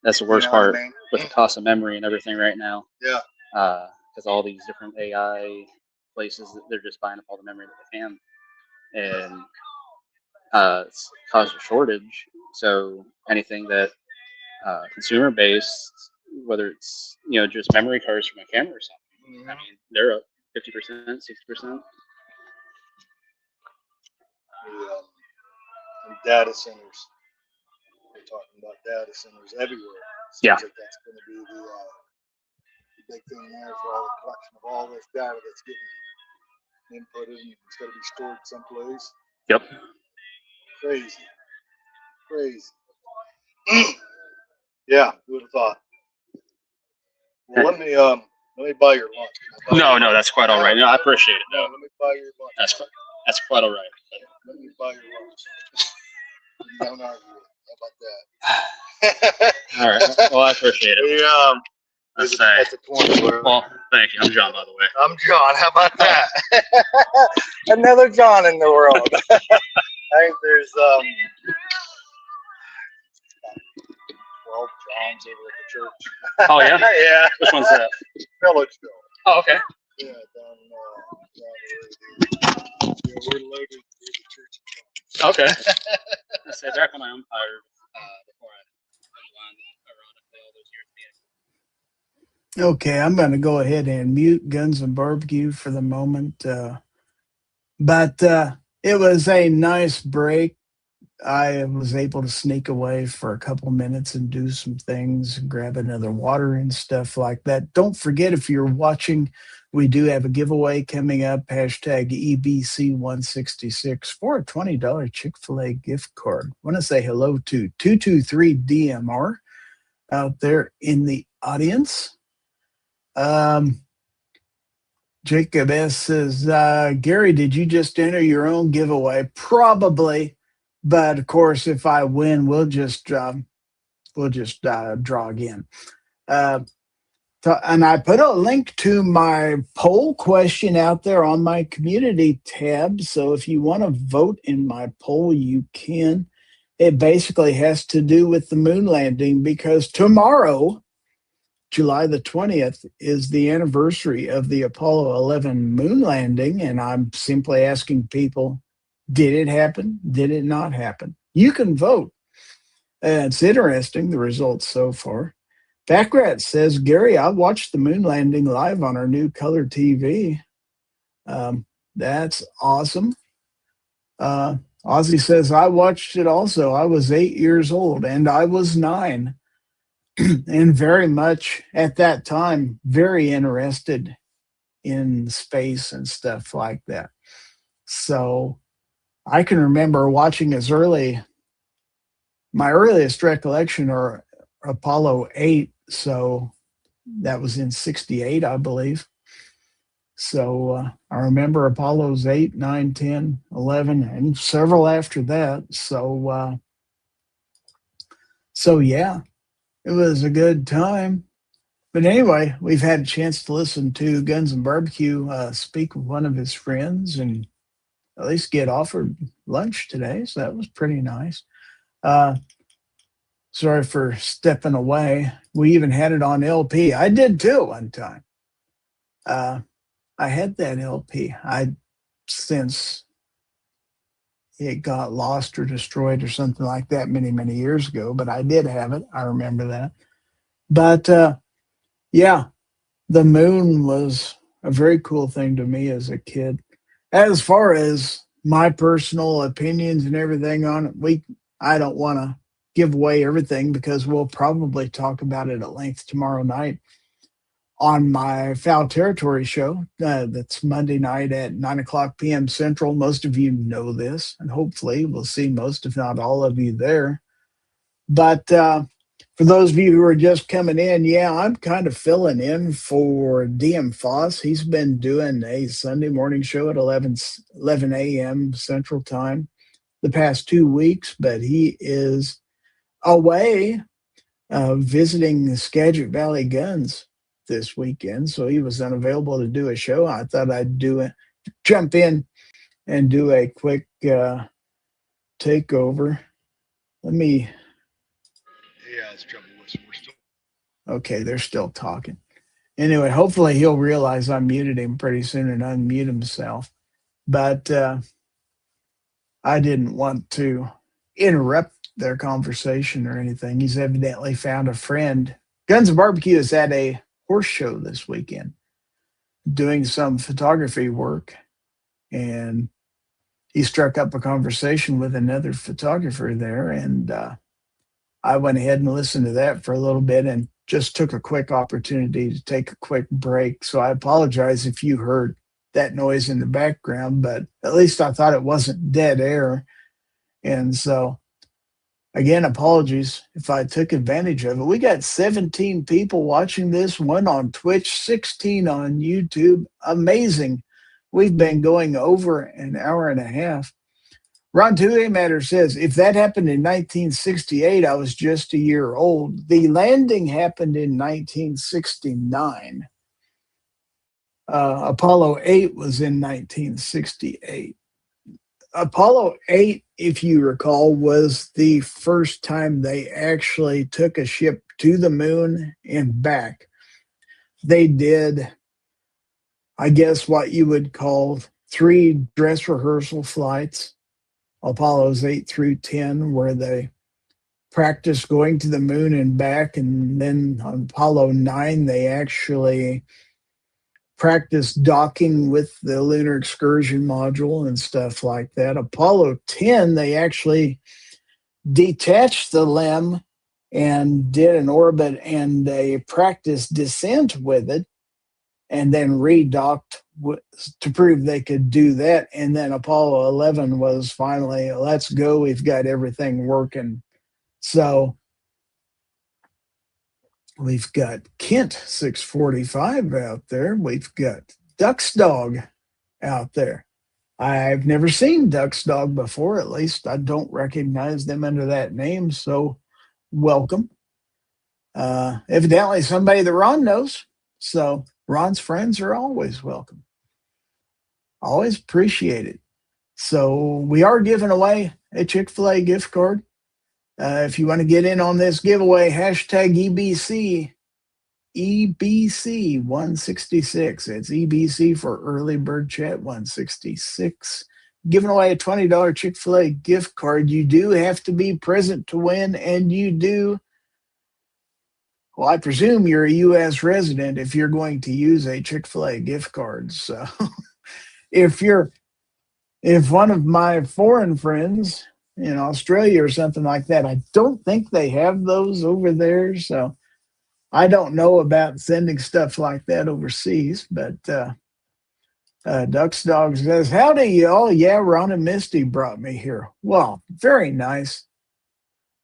That's the worst You know what part I mean? with the cost of memory and everything right now. Yeah. Because all these different AI places, they're just buying up all the memory that they can, and it's caused a shortage. So anything that consumer based, whether it's just memory cards from a camera or something, Mm-hmm. I mean they're up 50%, 60%. And data centers. We're talking about data centers everywhere. Yeah. Seems like that's going to be the big thing there for all the collection of all this data that's getting inputted and it's got to be stored someplace. Yep. Crazy. Yeah, who would have thought? Well, let me buy your lunch. No, that's quite all right. No, I appreciate it. No, Let me buy your lunch. that's quite all right. Let me buy your lunch. Don't argue. How about that? All right. Well, I appreciate it. Let's say. That's a 20. Well, thank you. I'm John, by the way. I'm John. How about that? Another John in the world. I think there's 12 Johns over at the church. Oh yeah. Yeah. Which one's that? Milledgeville. Oh, okay. Yeah, down there. Yeah, we're loaded through the church. Okay. I say back when I umpired before I went ironically all those years being. Okay, I'm going to go ahead and mute Guns and Barbecue for the moment. But it was a nice break. I was able to sneak away for a couple minutes and do some things, grab another water and stuff like that. Don't forget, if you're watching, we do have a giveaway coming up, hashtag EBC166 for a $20 Chick-fil-A gift card. I want to say hello to 223DMR out there in the audience. Jacob S. says, Gary, did you just enter your own giveaway? Probably. But of course, if I win, we'll just draw again. And I put a link to my poll question out there on my community tab. So if you want to vote in my poll, you can. It basically has to do with the moon landing, because tomorrow, July the 20th, is the anniversary of the Apollo 11 moon landing. And I'm simply asking people, did it happen? Did it not happen? You can vote. It's interesting, the results so far. Backrat says, Gary, I watched the moon landing live on our new color TV. That's awesome. Ozzy says, I watched it also. I was 8 years old and I was 9. And very much at that time, very interested in space and stuff like that. So I can remember watching as early, my earliest recollection are Apollo 8. So that was in 68, I believe. So I remember Apollos 8, 9, 10, 11, and several after that. So yeah, it was a good time. But anyway, we've had a chance to listen to Guns and Barbecue speak with one of his friends and at least get offered lunch today. So that was pretty nice. Sorry for stepping away. We even had it on LP. I did too one time. I had that LP. Since it got lost or destroyed or something like that many, many years ago, but I did have it. I remember that. But yeah, the moon was a very cool thing to me as a kid. As far as my personal opinions and everything on it. I don't want to give away everything because we'll probably talk about it at length tomorrow night on my Foul Territory show. That's Monday night at 9 o'clock p.m. Central. Most of you know this, and hopefully we'll see most, if not all of you there. But for those of you who are just coming in, yeah, I'm kind of filling in for DM Foss. He's been doing a Sunday morning show at 11 a.m. Central Time the past 2 weeks, but he is away visiting Skagit Valley Guns this weekend, so he was unavailable to do a show. I thought I'd jump in and do a quick takeover. Let me. Yeah, it's trouble with we're still. Okay, they're still talking. Anyway, hopefully he'll realize I muted him pretty soon and unmute himself. But I didn't want to interrupt their conversation or anything. He's evidently found a friend. Guns and Barbecue is at a horse show this weekend doing some photography work, and he struck up a conversation with another photographer there, and I went ahead and listened to that for a little bit and just took a quick opportunity to take a quick break. So I apologize if you heard that noise in the background, but at least I thought it wasn't dead air. And so, again, apologies if I took advantage of it. We got 17 people watching this, one on Twitch, 16 on YouTube. Amazing. We've been going over an hour and a half. Ron Two Matter says, if that happened in 1968, I was just a year old. The landing happened in 1969. Apollo 8 was in 1968. Apollo 8, if you recall, was the first time they actually took a ship to the moon and back. They did, I guess, what you would call 3 dress rehearsal flights, Apollos 8 through 10, where they practiced going to the moon and back. And then on Apollo 9, they actually practiced docking with the lunar excursion module and stuff like that. Apollo 10, they actually detached the LEM and did an orbit and a practice descent with it, and then redocked to prove they could do that. And then Apollo 11 was finally, let's go, we've got everything working. So we've got Kent 645 out there. We've got Duck's Dog out there. I've never seen Duck's Dog before. At least I don't recognize them under that name. So welcome. Evidently somebody that Ron knows. So Ron's friends are always welcome. Always appreciate it. So we are giving away a Chick-fil-A gift card. If you want to get in on this giveaway, hashtag EBC 166. It's EBC for Early Bird Chat 166. Giving away a $20 Chick-fil-A gift card. You do have to be present to win, and you do. Well, I presume you're a U.S. resident if you're going to use a Chick-fil-A gift card. So if one of my foreign friends in Australia or something like that, I don't think they have those over there. So I don't know about sending stuff like that overseas. But Duck's Dog says, howdy, y'all. Yeah, Ron and Misty brought me here. Well, very nice.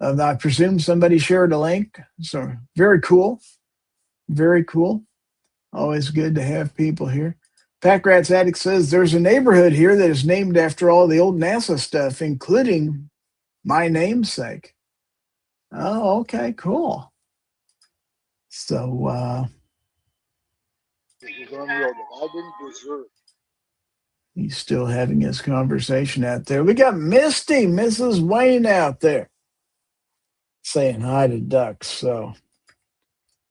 I presume somebody shared a link. So very cool. Very cool. Always good to have people here. Pack Rats Addict says, there's a neighborhood here that is named after all the old NASA stuff, including my namesake. Oh, okay, cool. So It was on the road to Albany, Missouri. He's still having his conversation out there. We got Misty, Mrs. Wayne out there saying hi to Ducks. So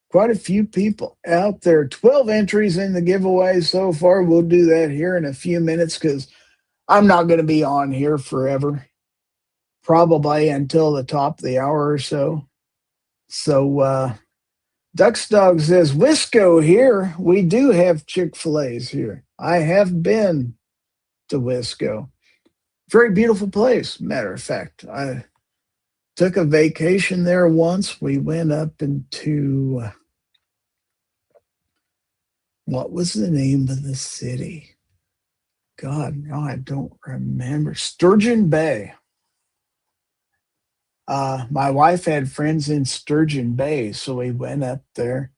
quite a few people out there. 12 entries in the giveaway so far. We'll do that here in a few minutes because I'm not going to be on here forever. Probably until the top of the hour or so. So Duck's Dog says, Wisco here. We do have Chick-fil-A's here. I have been to Wisco. Very beautiful place. Matter of fact, I took a vacation there once. We went up into what was the name of the city? God, no, I don't remember. Sturgeon Bay. My wife had friends in Sturgeon Bay, so we went up there.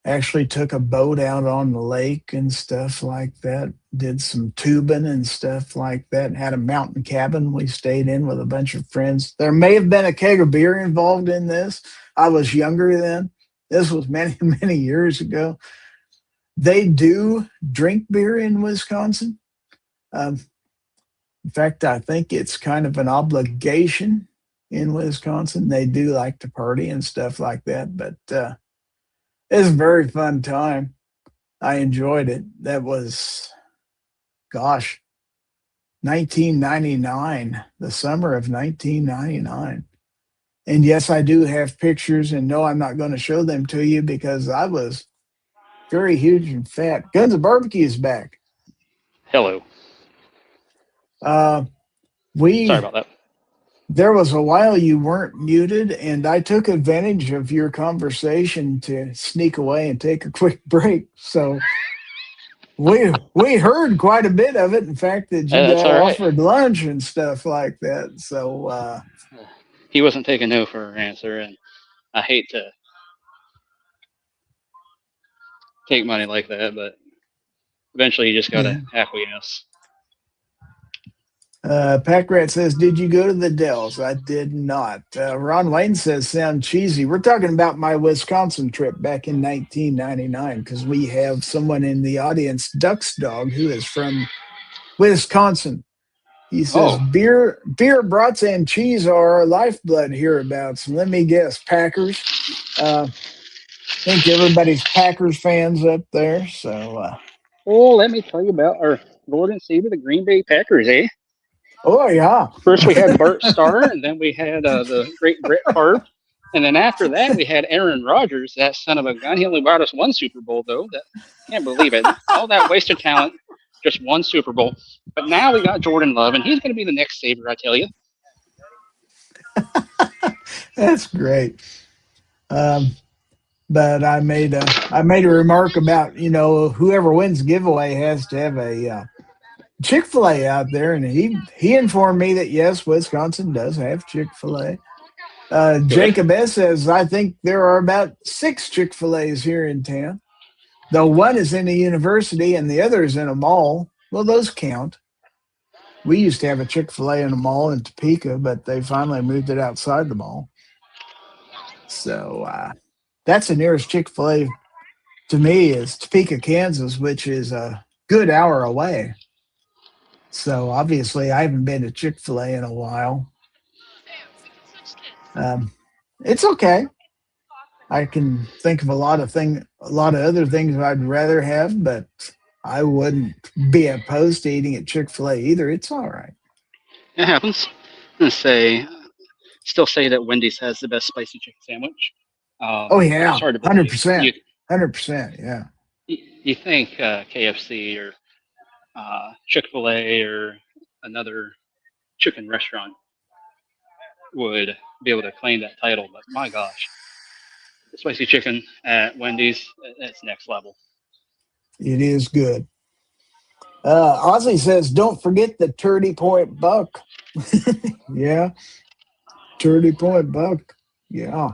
Actually took a boat out on the lake and stuff like that. Did some tubing and stuff like that. Had a mountain cabin we stayed in with a bunch of friends. There may have been a keg of beer involved in this. I was younger then. This was many, many years ago. They do drink beer in Wisconsin. In fact, I think it's kind of an obligation in Wisconsin. They do like to party and stuff like that, but it's a very fun time. I enjoyed it. That was, gosh, 1999, the summer of 1999. And yes, I do have pictures, and no, I'm not going to show them to you because I was very huge and fat. Guns of Barbecue is back. Hello. Sorry about that. There was a while you weren't muted, and I took advantage of your conversation to sneak away and take a quick break. So we heard quite a bit of it. In fact, that you got offered lunch and stuff like that. So he wasn't taking no for an answer, and I hate to take money like that, but eventually you just got to acquiesce. Packrat says, did you go to the Dells? I did not. Ron Wayne says, sound cheesy. We're talking about my Wisconsin trip back in 1999 because we have someone in the audience, Duck's Dog, who is from Wisconsin. He says, beer, brats, and cheese are our lifeblood hereabouts. Let me guess, Packers. I think everybody's Packers fans up there. So, let me tell you about our Lord and Savior, the Green Bay Packers, eh? Oh, yeah. First we had Bart Starr, and then we had the great Brett Favre. And then after that, we had Aaron Rodgers, that son of a gun. He only brought us one Super Bowl, though. Can't believe it. All that wasted talent, just one Super Bowl. But now we got Jordan Love, and he's going to be the next savior, I tell you. That's great. But I made a remark about, whoever wins giveaway has to have a Chick-fil-A out there, and he informed me that yes, Wisconsin does have Chick-fil-A. Jacob S says, I think there are about 6 Chick-fil-A's here in town. Though one is in a university and the other is in a mall. Well, those count. We used to have a Chick-fil-A in a mall in Topeka, but they finally moved it outside the mall. So that's the nearest Chick-fil-A to me is Topeka, Kansas, which is a good hour away. So obviously I haven't been to Chick-fil-A in a while. It's okay. I can think of a lot of other things I'd rather have, but I wouldn't be opposed to eating at Chick-fil-A either. It's all right. It happens. I'm gonna still say that Wendy's has the best spicy chicken sandwich. Oh yeah, 100%. 100%. Yeah. You think KFC or Chick-fil-A or another chicken restaurant would be able to claim that title, but my gosh, the spicy chicken at Wendy's, that's next level. It is good. Ozzy says, don't forget the 30-point buck. Yeah. 30-point buck. Yeah.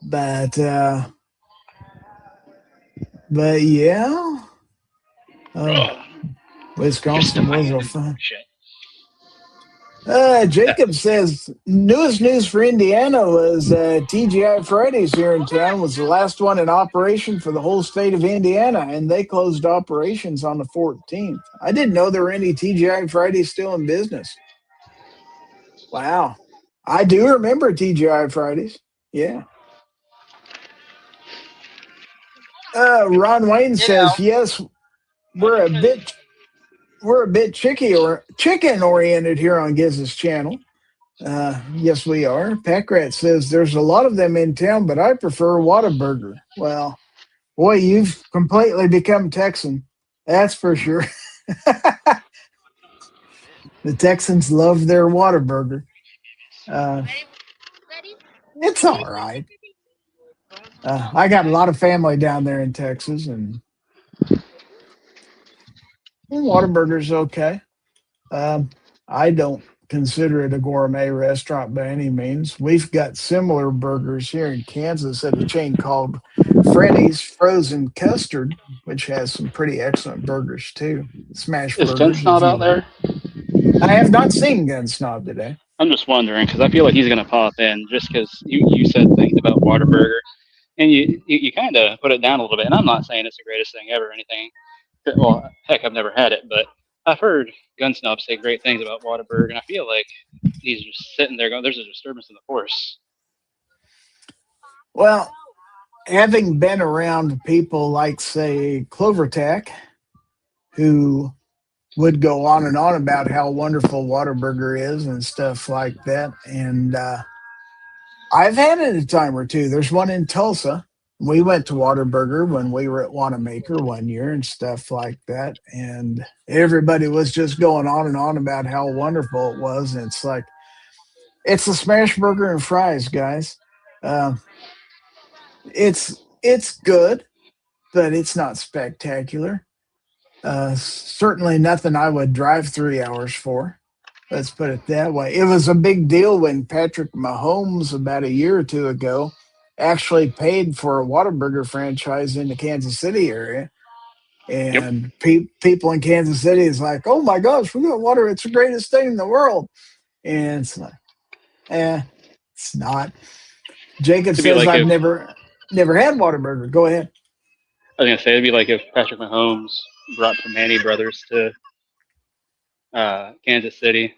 But yeah. Wisconsin was a fun. Jacob says, newest news for Indiana was TGI Fridays here in town was the last one in operation for the whole state of Indiana, and they closed operations on the 14th. I didn't know there were any TGI Fridays still in business. Wow. I do remember TGI Fridays. Yeah. Ron Wayne says, yes, we're a bit chicken oriented here on Giz's channel. Yes, we are. Packrat says there's a lot of them in town, but I prefer Whataburger. Well, boy, you've completely become Texan. That's for sure. The Texans love their Whataburger. It's all right. I got a lot of family down there in Texas, and Whataburger's okay. Um, I don't consider it a gourmet restaurant by any means. We've got similar burgers here in Kansas at a chain called Freddy's Frozen Custard, which has some pretty excellent burgers too. Smash Is Gun burgers, if Snob out you. there? I have not seen Gun Snob today. I'm just wondering because I feel like he's gonna pop in just because you said things about Whataburger and you kind of put it down a little bit. And I'm not saying it's the greatest thing ever or anything. Well, heck, I've never had it, but I've heard Gun Snob say great things about Whataburger, and I feel like he's just sitting there going, "There's a disturbance in the force." Well, having been around people like, say, Clovertack, who would go on and on about how wonderful Whataburger is and stuff like that. And I've had it a time or two. There's one in Tulsa. We went to Whataburger when we were at Wanamaker one year and stuff like that. And everybody was just going on and on about how wonderful it was. And it's like, it's a smash burger and fries, guys. It's good, but it's not spectacular. Certainly nothing I would drive 3 hours for. Let's put it that way. It was a big deal when Patrick Mahomes, about a year or two ago, actually paid for a Whataburger franchise in the Kansas City area. And people in Kansas City is like, oh my gosh, we got water. It's the greatest thing in the world. And it's like, it's not. Jacob says, like I've never had Whataburger. Go ahead. I was gonna say it'd be like if Patrick Mahomes brought Permane Brothers to Kansas City.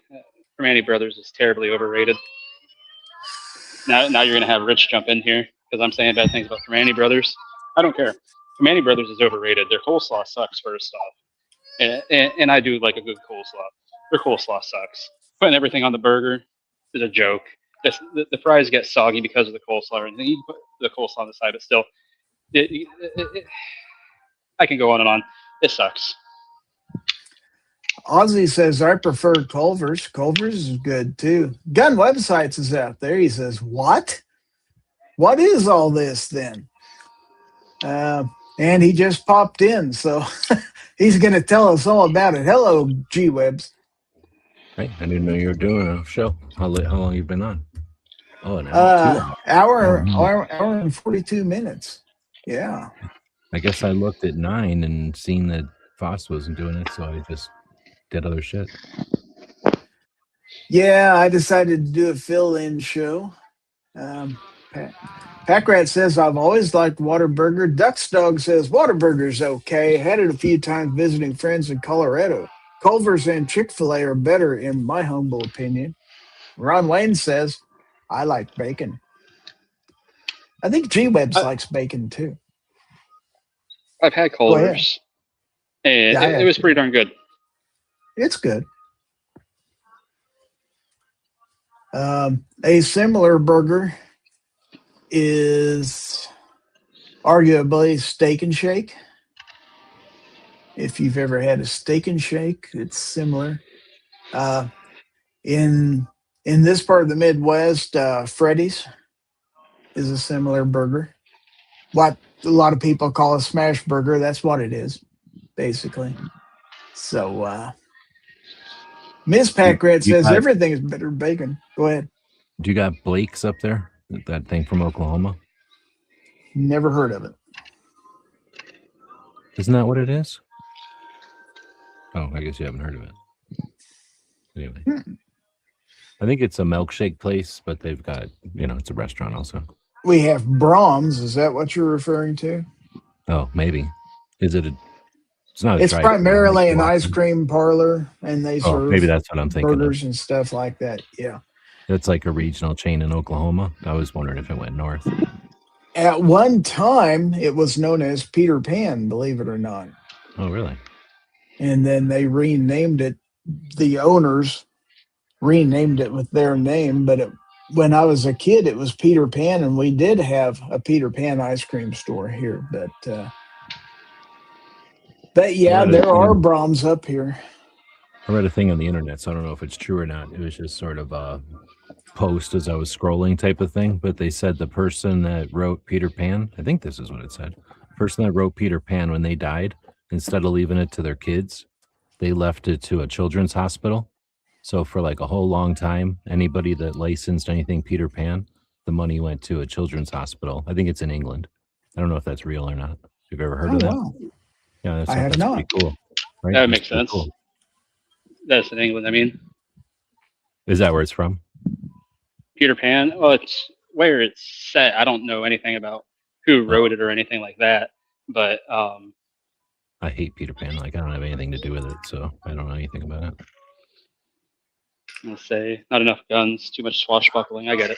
Permane Brothers is terribly overrated. Now you're gonna have Rich jump in here because I'm saying bad things about Permane Brothers. I don't care. Permane Brothers is overrated. Their coleslaw sucks, first off, and I do like a good coleslaw. Their coleslaw sucks. Putting everything on the burger is a joke. The fries get soggy because of the coleslaw, and you put the coleslaw on the side, but still, I can go on and on. It sucks. Ozzy says, I prefer Culver's. Culver's is good too. Gun Websites is out there. He says, what? What is all this then? And he just popped in, so he's going to tell us all about it. Hello, G-Webs. Hey, I didn't know you were doing a show. How long you been on? Oh, an hour, 2 hours. Hour and 42 minutes. Yeah. I guess I looked at 9 and seen that Foss wasn't doing it, so I just did other shit. Yeah, I decided to do a fill-in show. Packrat says, I've always liked Whataburger. Duck's Dog says, Whataburger's okay. Had it a few times visiting friends in Colorado. Culver's and Chick-fil-A are better, in my humble opinion. Ron Wayne says, I like bacon. I think G-Webs likes bacon, too. I've had Culver's, and it was pretty darn good. It's good. A similar burger is arguably Steak and Shake. If you've ever had a Steak and Shake, it's similar. In this part of the Midwest, Freddy's is a similar burger. What a lot of people call a smash burger, that's what it is, basically. So, Ms. Packrat says everything is better than bacon. Go ahead. Do you got Blake's up there? That thing from Oklahoma? Never heard of it. Isn't that what it is? Oh, I guess you haven't heard of it. Anyway. I think it's a milkshake place, but they've got, it's a restaurant also. We have Brahms. Is that what you're referring to? Oh, maybe. Is it it's not. It's primarily an ice cream parlor, and they serve maybe that's what I'm thinking. Burgers and stuff like that. Yeah. It's like a regional chain in Oklahoma. I was wondering if it went north. At one time, it was known as Peter Pan, believe it or not. Oh, really? And then they renamed it. The owners renamed it with their name, but when I was a kid, it was Peter Pan, and we did have a Peter Pan ice cream store here. But yeah, there are Brahms up here. I read a thing on the internet, so I don't know if it's true or not. It was just sort of a post as I was scrolling type of thing. But they said the person that wrote Peter Pan, I think this is what it said. Person that wrote Peter Pan, when they died, instead of leaving it to their kids, they left it to a children's hospital. So for like a whole long time, anybody that licensed anything Peter Pan, the money went to a children's hospital. I think it's in England. I don't know if that's real or not. Have you ever heard Oh of that? wow, Yeah, I have that's not. pretty cool. Right? That would That's make pretty sense. cool. That's in England. I mean, Is that where it's from? Peter Pan. Well, it's where it's set. I don't know anything about who wrote it or anything like that. But I hate Peter Pan. Like, I don't have anything to do with it, so I don't know anything about it. let's say not enough guns, too much swashbuckling. I get it.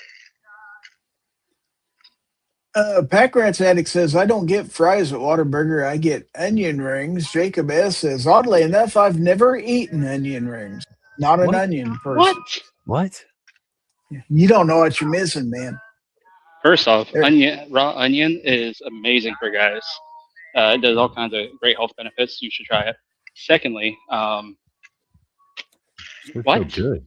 Pack Rats Addict says, I don't get fries at Whataburger. I get onion rings. Jacob S. says, oddly enough, I've never eaten onion rings. Not an What? onion person. What? What? You don't know what you're missing, man. First off, There- raw onion is amazing for guys. It does all kinds of great health benefits. You should try it. Secondly, They're What? so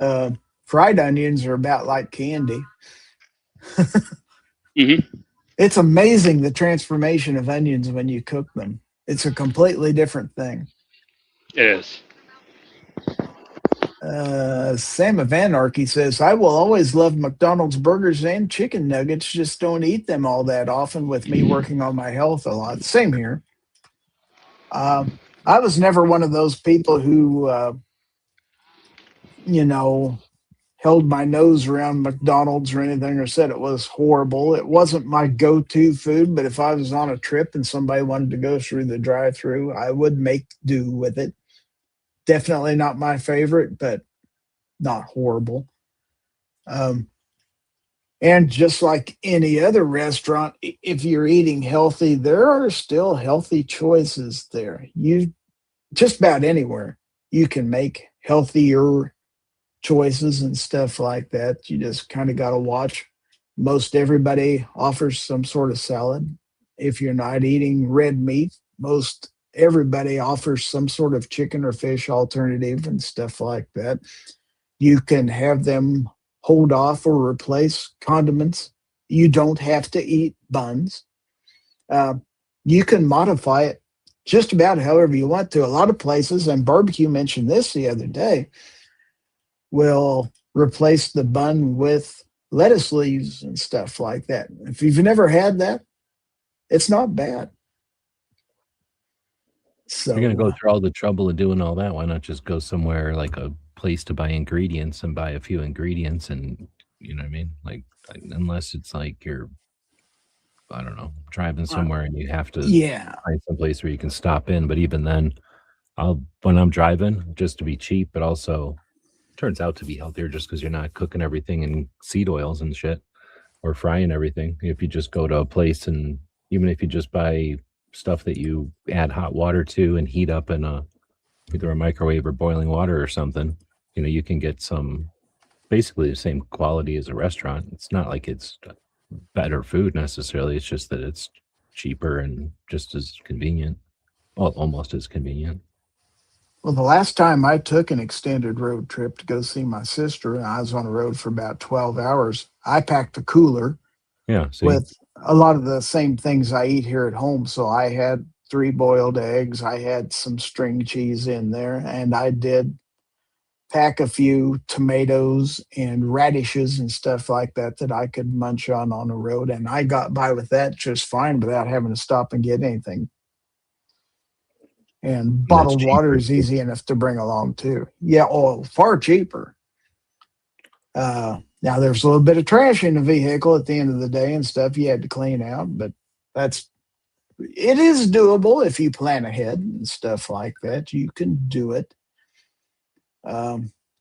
good. Fried onions are about like candy. Mhm. It's amazing the transformation of onions when you cook them. It's a completely different thing. It is. Sam of Anarchy says, I will always love McDonald's burgers and chicken nuggets, just don't eat them all that often with me working on my health a lot. Same here. I was never one of those people who, held my nose around McDonald's or anything or said it was horrible. It wasn't my go-to food, but if I was on a trip and somebody wanted to go through the drive-through, I would make do with it. Definitely not my favorite, but not horrible. And just like any other restaurant, if you're eating healthy, there are still healthy choices there. You just about anywhere you can make healthier choices and stuff like that. You just kind of got to watch. Most everybody offers some sort of salad. If you're not eating red meat, most everybody offers some sort of chicken or fish alternative and stuff like that. You can have them hold off or replace condiments. You don't have to eat buns. You can modify it just about however you want to. A lot of places, and barbecue mentioned this the other day, will replace the bun with lettuce leaves and stuff like that. If you've never had that, it's not bad. So You're going to go through all the trouble of doing all that. Why not just go somewhere like a place to buy ingredients and buy a few ingredients and, you know what I mean? Like unless it's like you're, I don't know, driving somewhere and you have to find some place where you can stop in. But even then, when I'm driving, just to be cheap, but also turns out to be healthier just because you're not cooking everything in seed oils and shit or frying everything. If you just go to a place and even if you just buy stuff that you add hot water to and heat up in either a microwave or boiling water or something, you can get some basically the same quality as a restaurant. It's not like it's better food necessarily. It's just that it's cheaper and just as convenient. Well, almost as convenient. Well, the last time I took an extended road trip to go see my sister, and I was on the road for about 12 hours, I packed a cooler with a lot of the same things I eat here at home. So I had 3 boiled eggs. I had some string cheese in there, and I did pack a few tomatoes and radishes and stuff like that I could munch on the road. And I got by with that just fine without having to stop and get anything. And bottled water is easy enough to bring along too. Yeah, far cheaper. Now there's a little bit of trash in the vehicle at the end of the day and stuff you had to clean out, but it is doable if you plan ahead and stuff like that. You can do it.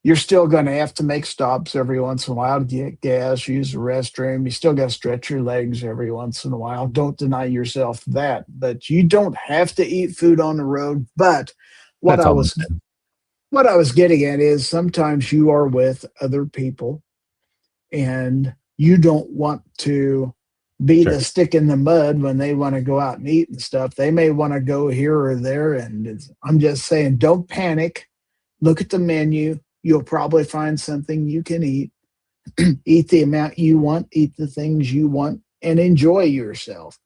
You're still going to have to make stops every once in a while to get gas, use the restroom. You still got to stretch your legs every once in a while. Don't deny yourself that, but you don't have to eat food on the road. But what I was getting at is sometimes you are with other people and you don't want to be Sure. the stick in the mud when they want to go out and eat and stuff. They may want to go here or there. And I'm just saying, don't panic. Look at the menu. You'll probably find something you can eat. Eat the amount you want, eat the things you want, and enjoy yourself.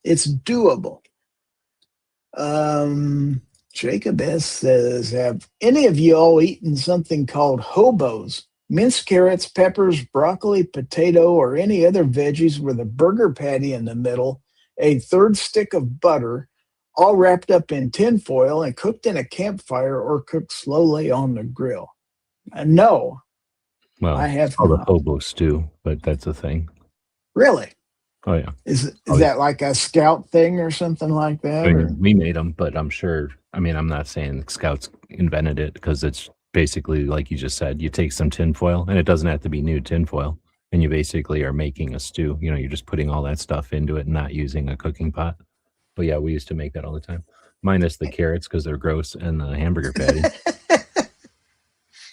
It's doable. Jacob S. says, have any of you all eaten something called hobos? Minced carrots, peppers, broccoli, potato, or any other veggies with a burger patty in the middle, a third stick of butter, all wrapped up in tin foil and cooked in a campfire or cooked slowly on the grill. No, Well, I have it's called a not. hobo stew, but that's a thing. Really? Oh yeah. Is Oh, that like a scout thing or something like that? I Or? mean, we made them, but I'm sure. I mean, I'm not saying Scouts invented it because it's basically like you just said. You take some tinfoil, and it doesn't have to be new tinfoil, and you basically are making a stew. You know, you're just putting all that stuff into it and not using a cooking pot. But yeah, we used to make that all the time, minus the carrots because they're gross and the hamburger patty.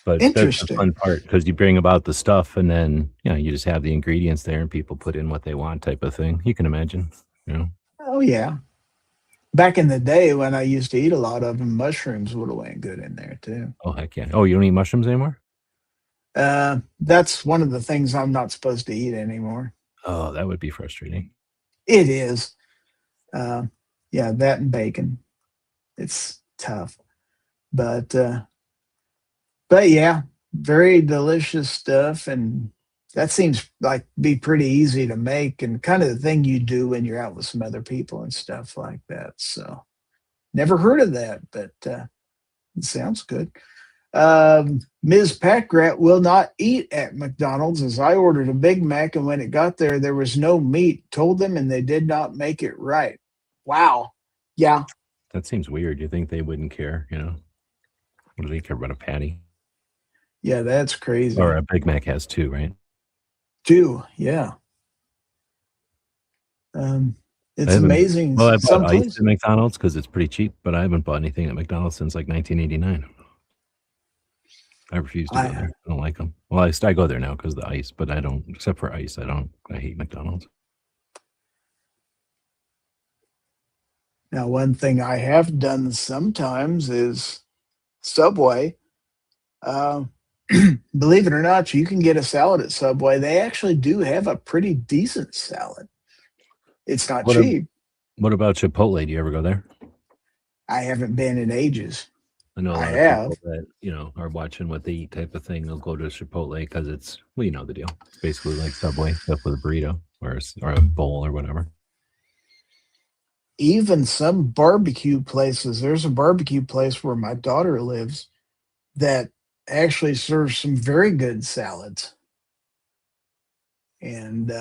But that's the Interesting. fun part because you bring about the stuff, and then you just have the ingredients there, and people put in what they want, type of thing. You can imagine, Oh yeah. Back in the day when I used to eat a lot of them, mushrooms would have went good in there too. Oh heck yeah! Oh, you don't eat mushrooms anymore? That's one of the things I'm not supposed to eat anymore. Oh, that would be frustrating. It is. Yeah, that and bacon. It's tough. But yeah, very delicious stuff, and that seems like be pretty easy to make and kind of the thing you do when you're out with some other people and stuff like that. So never heard of that, but it sounds good. Ms. Packrat will not eat at McDonald's as I ordered a Big Mac, and when it got there was no meat. Told them, and they did not make it right. Wow. Yeah. That seems weird. You think they wouldn't care, What do they care about a patty? Yeah, that's crazy. Or a Big Mac has two, right? Two, yeah. It's amazing. Well, I bought ice at McDonald's because it's pretty cheap, but I haven't bought anything at McDonald's since like 1989. I refuse to go there. I don't like them. Well, I go there now because of the ice, but I don't, except for ice, I hate McDonald's. Now, one thing I have done sometimes is Subway. Believe it or not, you can get a salad at Subway. They actually do have a pretty decent salad. It's not cheap. What about Chipotle? Do you ever go there? I haven't been in ages. I know a lot of people that, are watching what they eat type of thing. They'll go to Chipotle because it's, well, you know the deal. It's basically like Subway, except with a burrito or a bowl or whatever. Even some barbecue places, there's a barbecue place where my daughter lives that actually serves some very good salads. And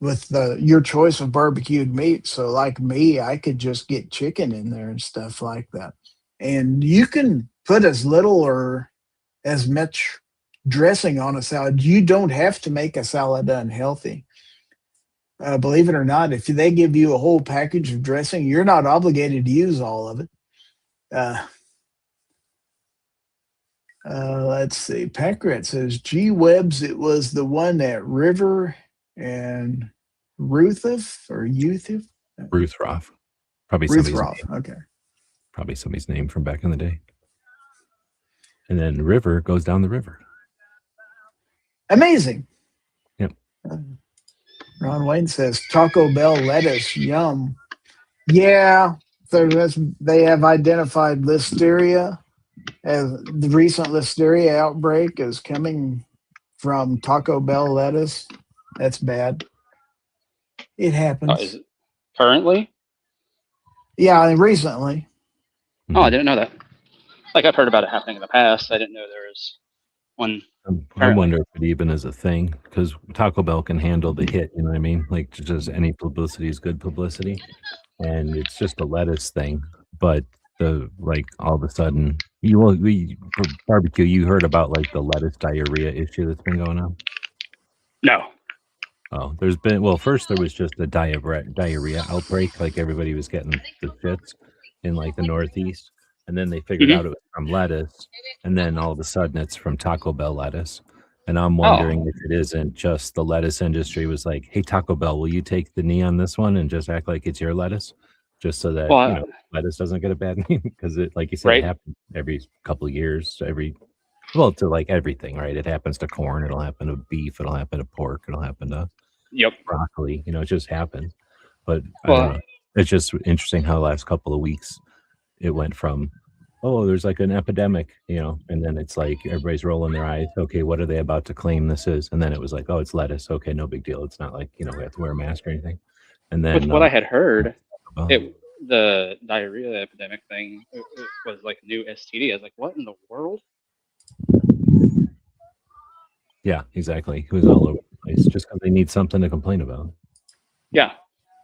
with your choice of barbecued meat, so like me, I could just get chicken in there and stuff like that. And you can put as little or as much dressing on a salad. You don't have to make a salad unhealthy. Believe it or not, if they give you a whole package of dressing, you're not obligated to use all of it. Let's see. Packrat says, gee webs, it was the one at River and Ruthhoff or Youthhoff? Ruthroff. Probably Ruthroff, okay. Probably somebody's name from back in the day. And then River goes down the river. Amazing. Yep. Ron Wayne says, Taco Bell lettuce, yum. Yeah, they have identified Listeria. The recent Listeria outbreak is coming from Taco Bell lettuce. That's bad. It happens. Is it currently? Yeah, recently. Oh, I didn't know that. Like, I've heard about it happening in the past. I didn't know there was one. I wonder if it even is a thing, because Taco Bell can handle the hit, you know what I mean? Like, just any publicity is good publicity. And it's just a lettuce thing. But all of a sudden, for barbecue, you heard about like the lettuce diarrhea issue that's been going on? No. Oh, first there was just a diarrhea outbreak, like everybody was getting the shits in like the Northeast, and then they figured out it was from lettuce, and then all of a sudden it's from Taco Bell lettuce, And I'm wondering if it isn't just the lettuce industry was like, hey, Taco Bell, will you take the knee on this one and just act like it's your lettuce? Just so that, Well, lettuce doesn't get a bad name. Because it, like you said, right. it happens every couple of years, to like everything, right? It happens to corn, it'll happen to beef, it'll happen to pork, it'll happen to Yep. broccoli, it just happens. But I Well, don't know. It's just interesting how the last couple of weeks it went from, oh, there's like an epidemic, and then it's like everybody's rolling their eyes. Okay, what are they about to claim this is? And then it was like, oh, it's lettuce. Okay, no big deal. It's not like, we have to wear a mask or anything. And then with what I had heard, the diarrhea epidemic thing it was like a new STD. I was like, what in the world? Yeah, exactly. It was all over the place just because they need something to complain about. Yeah.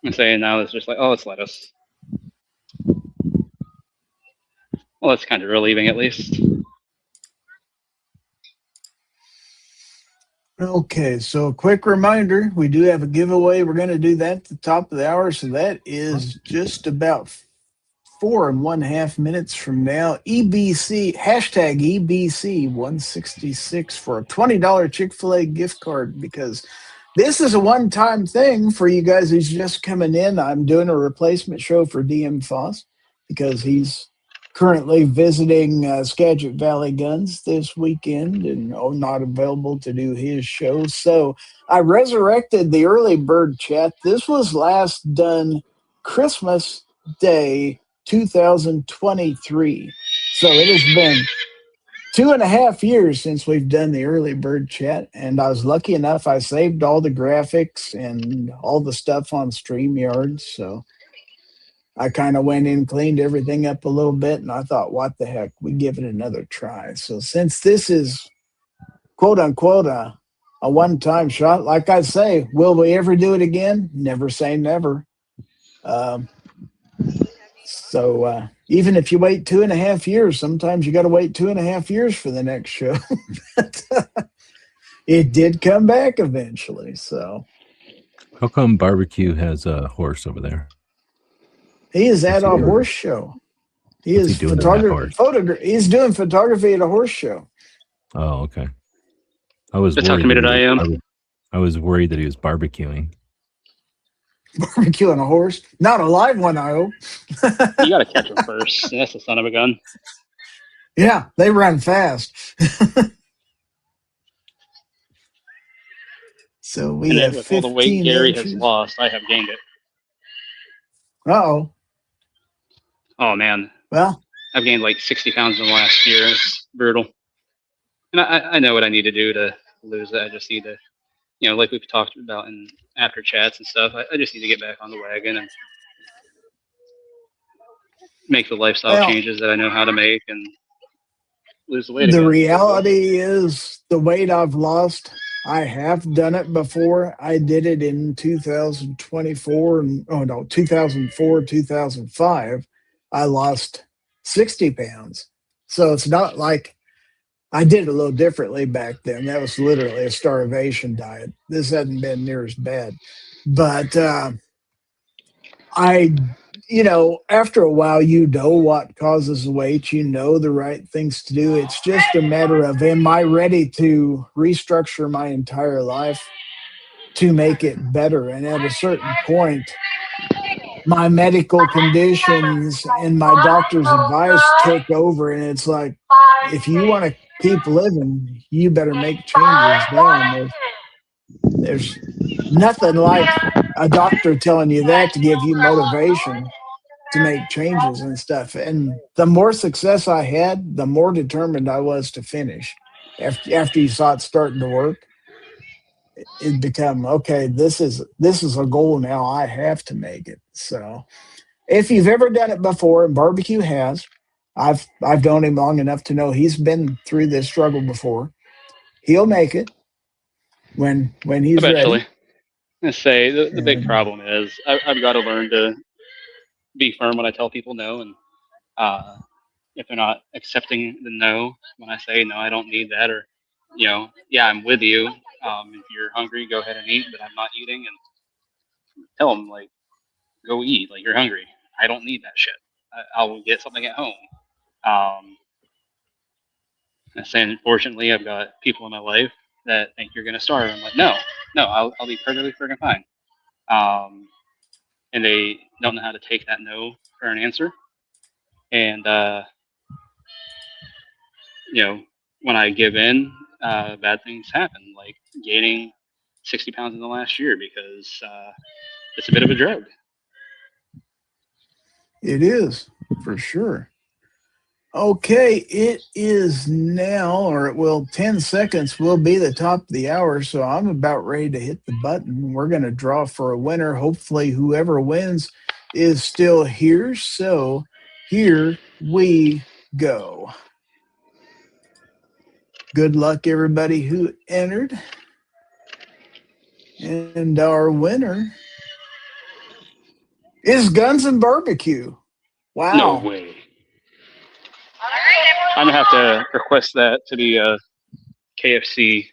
I'm saying now it's just like, oh, it's lettuce. Well, that's kind of relieving at least. Okay, so a quick reminder, we do have a giveaway. We're going to do that at the top of the hour, so that is just about 4.5 minutes from now. EBC, hashtag EBC166 for a $20 Chick-fil-A gift card, because this is a one-time thing for you guys who's just coming in. I'm doing a replacement show for DM Foss because he's currently visiting Skagit Valley Guns this weekend and not available to do his show. So I resurrected the early bird chat. This was last done Christmas Day 2023. So it has been 2.5 years since we've done the early bird chat, and I was lucky enough I saved all the graphics and all the stuff on StreamYard. So I kind of went in, cleaned everything up a little bit, and I thought, what the heck, we give it another try. So since this is quote unquote a one-time shot, like I say, will we ever do it again? Never say never. So even if you wait 2.5 years, sometimes you got to wait 2.5 years for the next show. But it did come back eventually. So how come Barbecue has a horse over there? he is at a horse show. He is photography. He's doing photography at a horse show. Oh, okay. I was That's how committed I am. I was worried that he was barbecuing. Barbecuing a horse? Not a live one, I hope. You got to catch him first. That's the son of a gun. Yeah, they run fast. So we have 15 all the weight Gary inches. has lost, I have gained it. Uh-oh. Oh, man. Well, I've gained like 60 pounds in the last year. It's brutal. And I know what I need to do to lose it. I just need to, like we've talked about in after chats and stuff, I just need to get back on the wagon and make the lifestyle changes that I know how to make and lose the weight again. The reality is the weight I've lost, I have done it before. I did it in 2004, 2005. I lost 60 pounds. So it's not like I did it a little differently back then. That was literally a starvation diet. This hasn't been near as bad. But after a while, what causes the weight, the right things to do. It's just a matter of, am I ready to restructure my entire life to make it better? And at a certain point, my medical conditions and my doctor's advice took over. And it's like, if you want to keep living, you better make changes now. There's nothing like a doctor telling you that to give you motivation to make changes and stuff. And the more success I had, the more determined I was to finish. After you saw it starting to work, it became, okay, this is a goal now. I have to make it. So if you've ever done it before, and Barbecue has, I've known him long enough to know he's been through this struggle before. He'll make it when he's eventually ready. I say the big problem is I've got to learn to be firm when I tell people no, and if they're not accepting the no when I say no, I don't need that, or I'm with you. If you're hungry, go ahead and eat, but I'm not eating, and tell them like, go eat, like you're hungry. I don't need that shit. I'll get something at home. I say, unfortunately, I've got people in my life that think you're going to starve. I'm like, no, I'll be perfectly freaking fine. And they don't know how to take that no for an answer. And, when I give in, bad things happen, like gaining 60 pounds in the last year because it's a bit of a drug. It is, for sure. Okay, it is now, or it will, 10 seconds will be the top of the hour, so I'm about ready to hit the button. We're going to draw for a winner. Hopefully, whoever wins is still here, so here we go. Good luck, everybody who entered. And our winner is Guns and Barbecue. Wow. No way. I'm gonna have to request that to be a KFC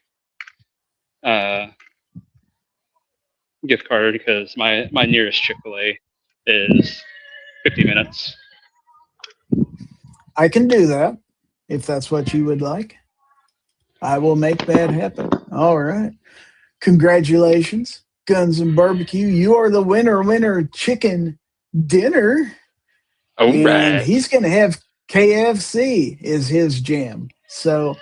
gift card because my nearest Chick-fil-A is 50 minutes. I can do that if that's what you would like. I will make that happen. All right. Congratulations, Guns and Barbecue. You are the winner chicken dinner. All And right. he's going to have KFC is his jam. So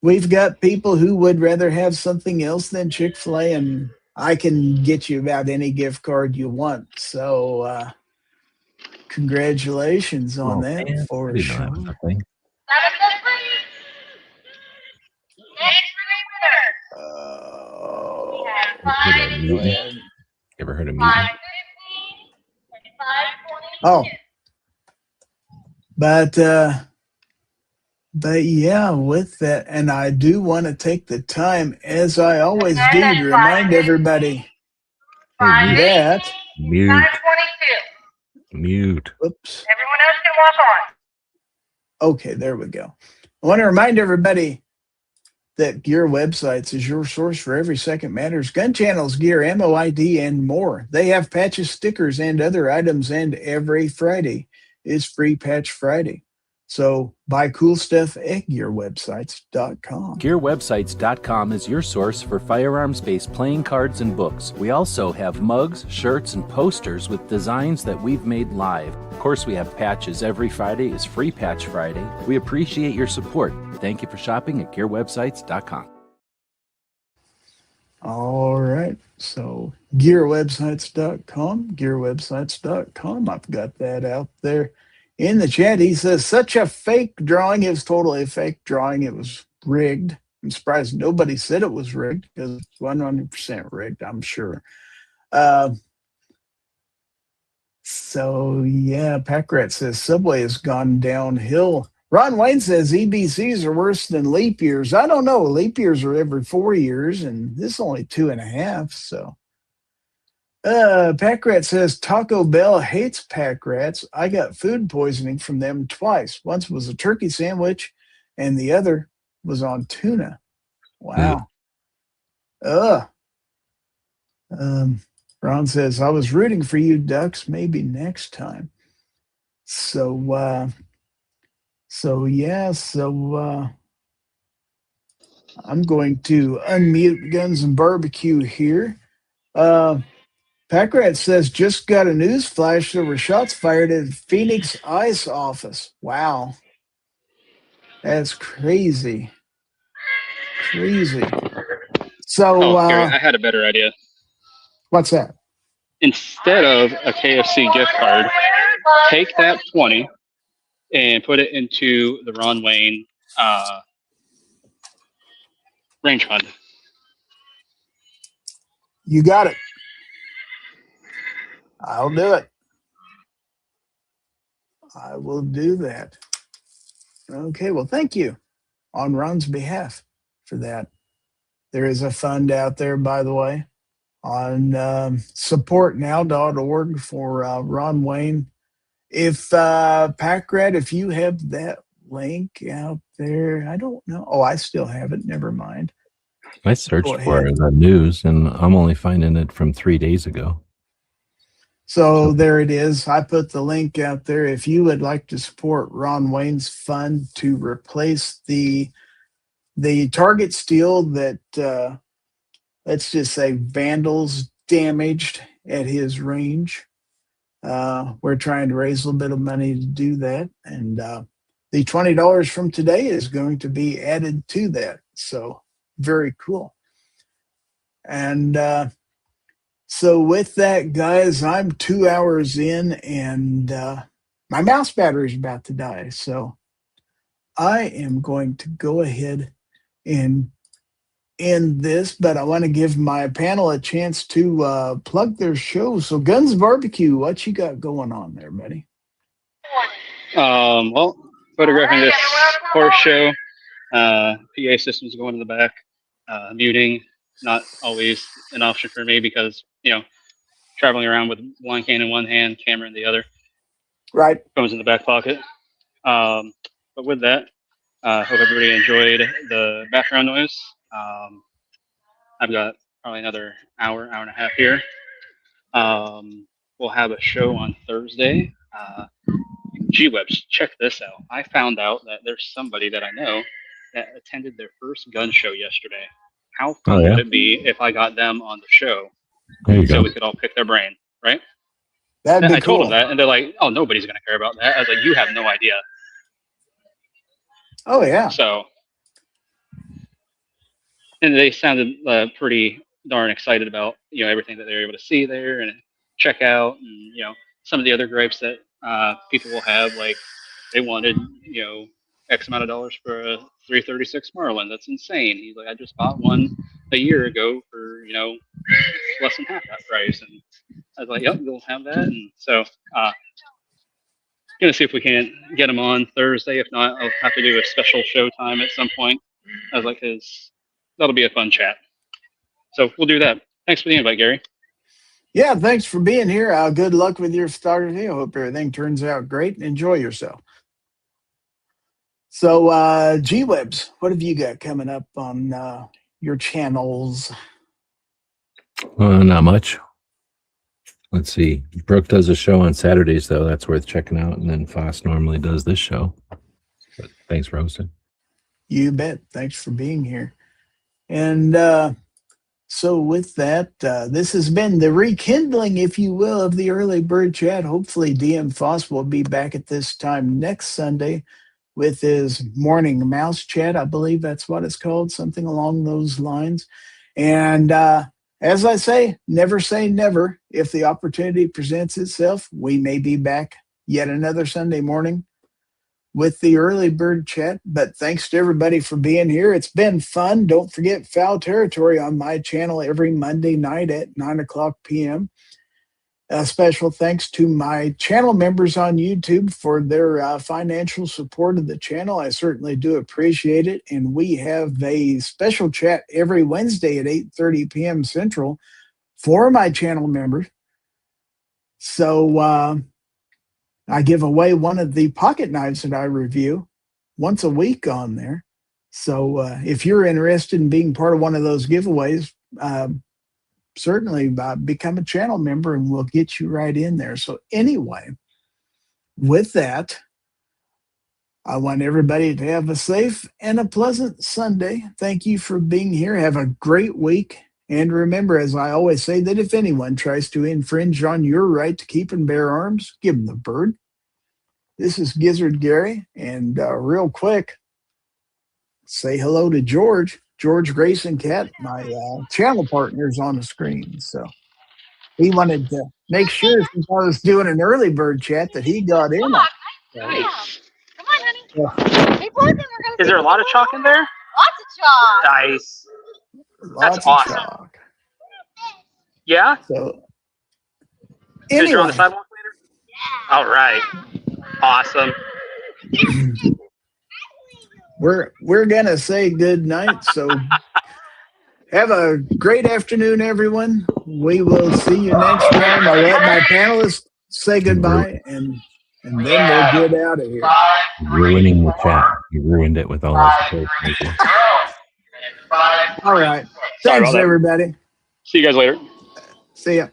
we've got people who would rather have something else than Chick-fil-A, and I can get you about any gift card you want. So congratulations on that man, for I didn't know that was sure. a thing. Ever heard of mutant? Oh, but yeah, with that, and I do want to take the time, as I always do, to remind everybody that Mute. Mute. Whoops. Everyone else can walk on. Okay, there we go. I want to remind everybody that Gear Websites is your source for every second matters. Gun channels, gear, ammo ID, and more. They have patches, stickers, and other items, and every Friday is Free Patch Friday. So buy cool stuff at gearwebsites.com. GearWebsites.com is your source for firearms-based playing cards and books. We also have mugs, shirts, and posters with designs that we've made live. Of course, we have patches. Every Friday is Free Patch Friday. We appreciate your support. Thank you for shopping at GearWebsites.com. All right. So gearwebsites.com, gearwebsites.com. I've got that out there in the chat. He says, such a fake drawing. It was totally a fake drawing. It was rigged. I'm surprised nobody said it was rigged because it's 100% rigged, I'm sure. So, yeah, Packrat says Subway has gone downhill. Ron Wayne says EBCs are worse than leap years. I don't know. Leap years are every 4 years, and this is only 2.5. So, Packrat says Taco Bell hates pack rats. I got food poisoning from them twice. Once was a turkey sandwich, and the other was on tuna. Wow. Ron says, I was rooting for you, Ducks. Maybe next time. So, I'm going to unmute Guns and Barbecue here. Packrat says, just got a news flash. There were shots fired at Phoenix ICE office. Wow. That's crazy. Crazy. So, Gary, I had a better idea. What's that? Instead of a KFC gift card, take that 20 and put it into the Ron Wayne range fund. You got it. I'll do it. I will do that. Okay, well, thank you on Ron's behalf for that. There is a fund out there, by the way, on supportnow.org for Ron Wayne. If Packrat, if you have that link out there, I don't know. Oh, I still have it. Never mind. I searched for the news, and I'm only finding it from 3 days ago. So there it is. I put the link out there. If you would like to support Ron Wayne's fund to replace the the target steel that, let's just say, Vandals damaged at his range. We're trying to raise a little bit of money to do that. And the $20 from today is going to be added to that. So very cool. And so with that, guys, I'm 2 hours in and my mouse battery is about to die. So I am going to go ahead and end this, but I want to give my panel a chance to plug their show. So Guns Barbecue, what you got going on there, buddy? Well, photographing this horse show, PA systems going in the back, muting, not always an option for me because, traveling around with one cane in one hand, camera in the other. Right. Phone's in the back pocket. But with that, hope everybody enjoyed the background noise. I've got probably another hour and a half here. We'll have a show on Thursday. G-Webs, check this out. I found out that there's somebody that I know that attended their first gun show yesterday. How fun would it be if I got them on the show so we could all pick their brain, right? That'd be I cool. told them that, and they're like, oh, nobody's going to care about that. I was like, you have no idea. Oh, yeah. So, and they sounded pretty darn excited about, everything that they were able to see there and check out, and, some of the other gripes that people will have, like they wanted, X amount of dollars for a 336 Marlin. That's insane. He's like, I just bought one a year ago for, less than half that price. And I was like, yep, we'll have that. And so, gonna see if we can get him on Thursday. If not, I'll have to do a special show time at some point. I was like, that'll be a fun chat. So we'll do that. Thanks for the invite, Gary. Yeah, thanks for being here. Good luck with your photography. I hope everything turns out great and enjoy yourself. So, G-Webs, what have you got coming up on your channels? Not much. Let's see. Brooke does a show on Saturdays, though. That's worth checking out. And then Foss normally does this show. But thanks for hosting. You bet. Thanks for being here. And so with that, this has been the rekindling, if you will, of the early bird chat. Hopefully DM Foss will be back at this time next Sunday with his morning mouse chat. I believe that's what it's called, something along those lines. And as I say never. If the opportunity presents itself, we may be back yet another Sunday morning with the early bird chat. But thanks to everybody for being here. It's been fun. Don't forget Foul Territory on my channel every Monday night at 9:00 p.m. A special thanks to my channel members on YouTube for their financial support of the channel. I certainly do appreciate it. And we have a special chat every Wednesday at 8:30 p.m. Central for my channel members. So I give away one of the pocket knives that I review once a week on there. So if you're interested in being part of one of those giveaways, certainly become a channel member and we'll get you right in there. So anyway, with that, I want everybody to have a safe and a pleasant Sunday. Thank you for being here. Have a great week. And remember, as I always say, that if anyone tries to infringe on your right to keep and bear arms, give them the bird. This is Gizzard Gary. And real quick, say hello to George Grayson Cat, my channel partner's on the screen. So he wanted to make sure, since I was doing an early bird chat, that he got in on it. Nice. Come on, honey. Yeah. Hey, Burlington, we're gonna Is there a lot of chalk in there? lots of chalk. Nice. Lots of awesome. chalk. Yeah? So Is you're on the anyway, sidewalk later? All right. Awesome. we're gonna say good night. So have a great afternoon, everyone. We will see you next time. I'll let my panelists say goodbye and then we'll get out of here. Ruining the chat. You ruined it with all those information. All right. Sorry Thanks, about that. everybody. See you guys later. See ya.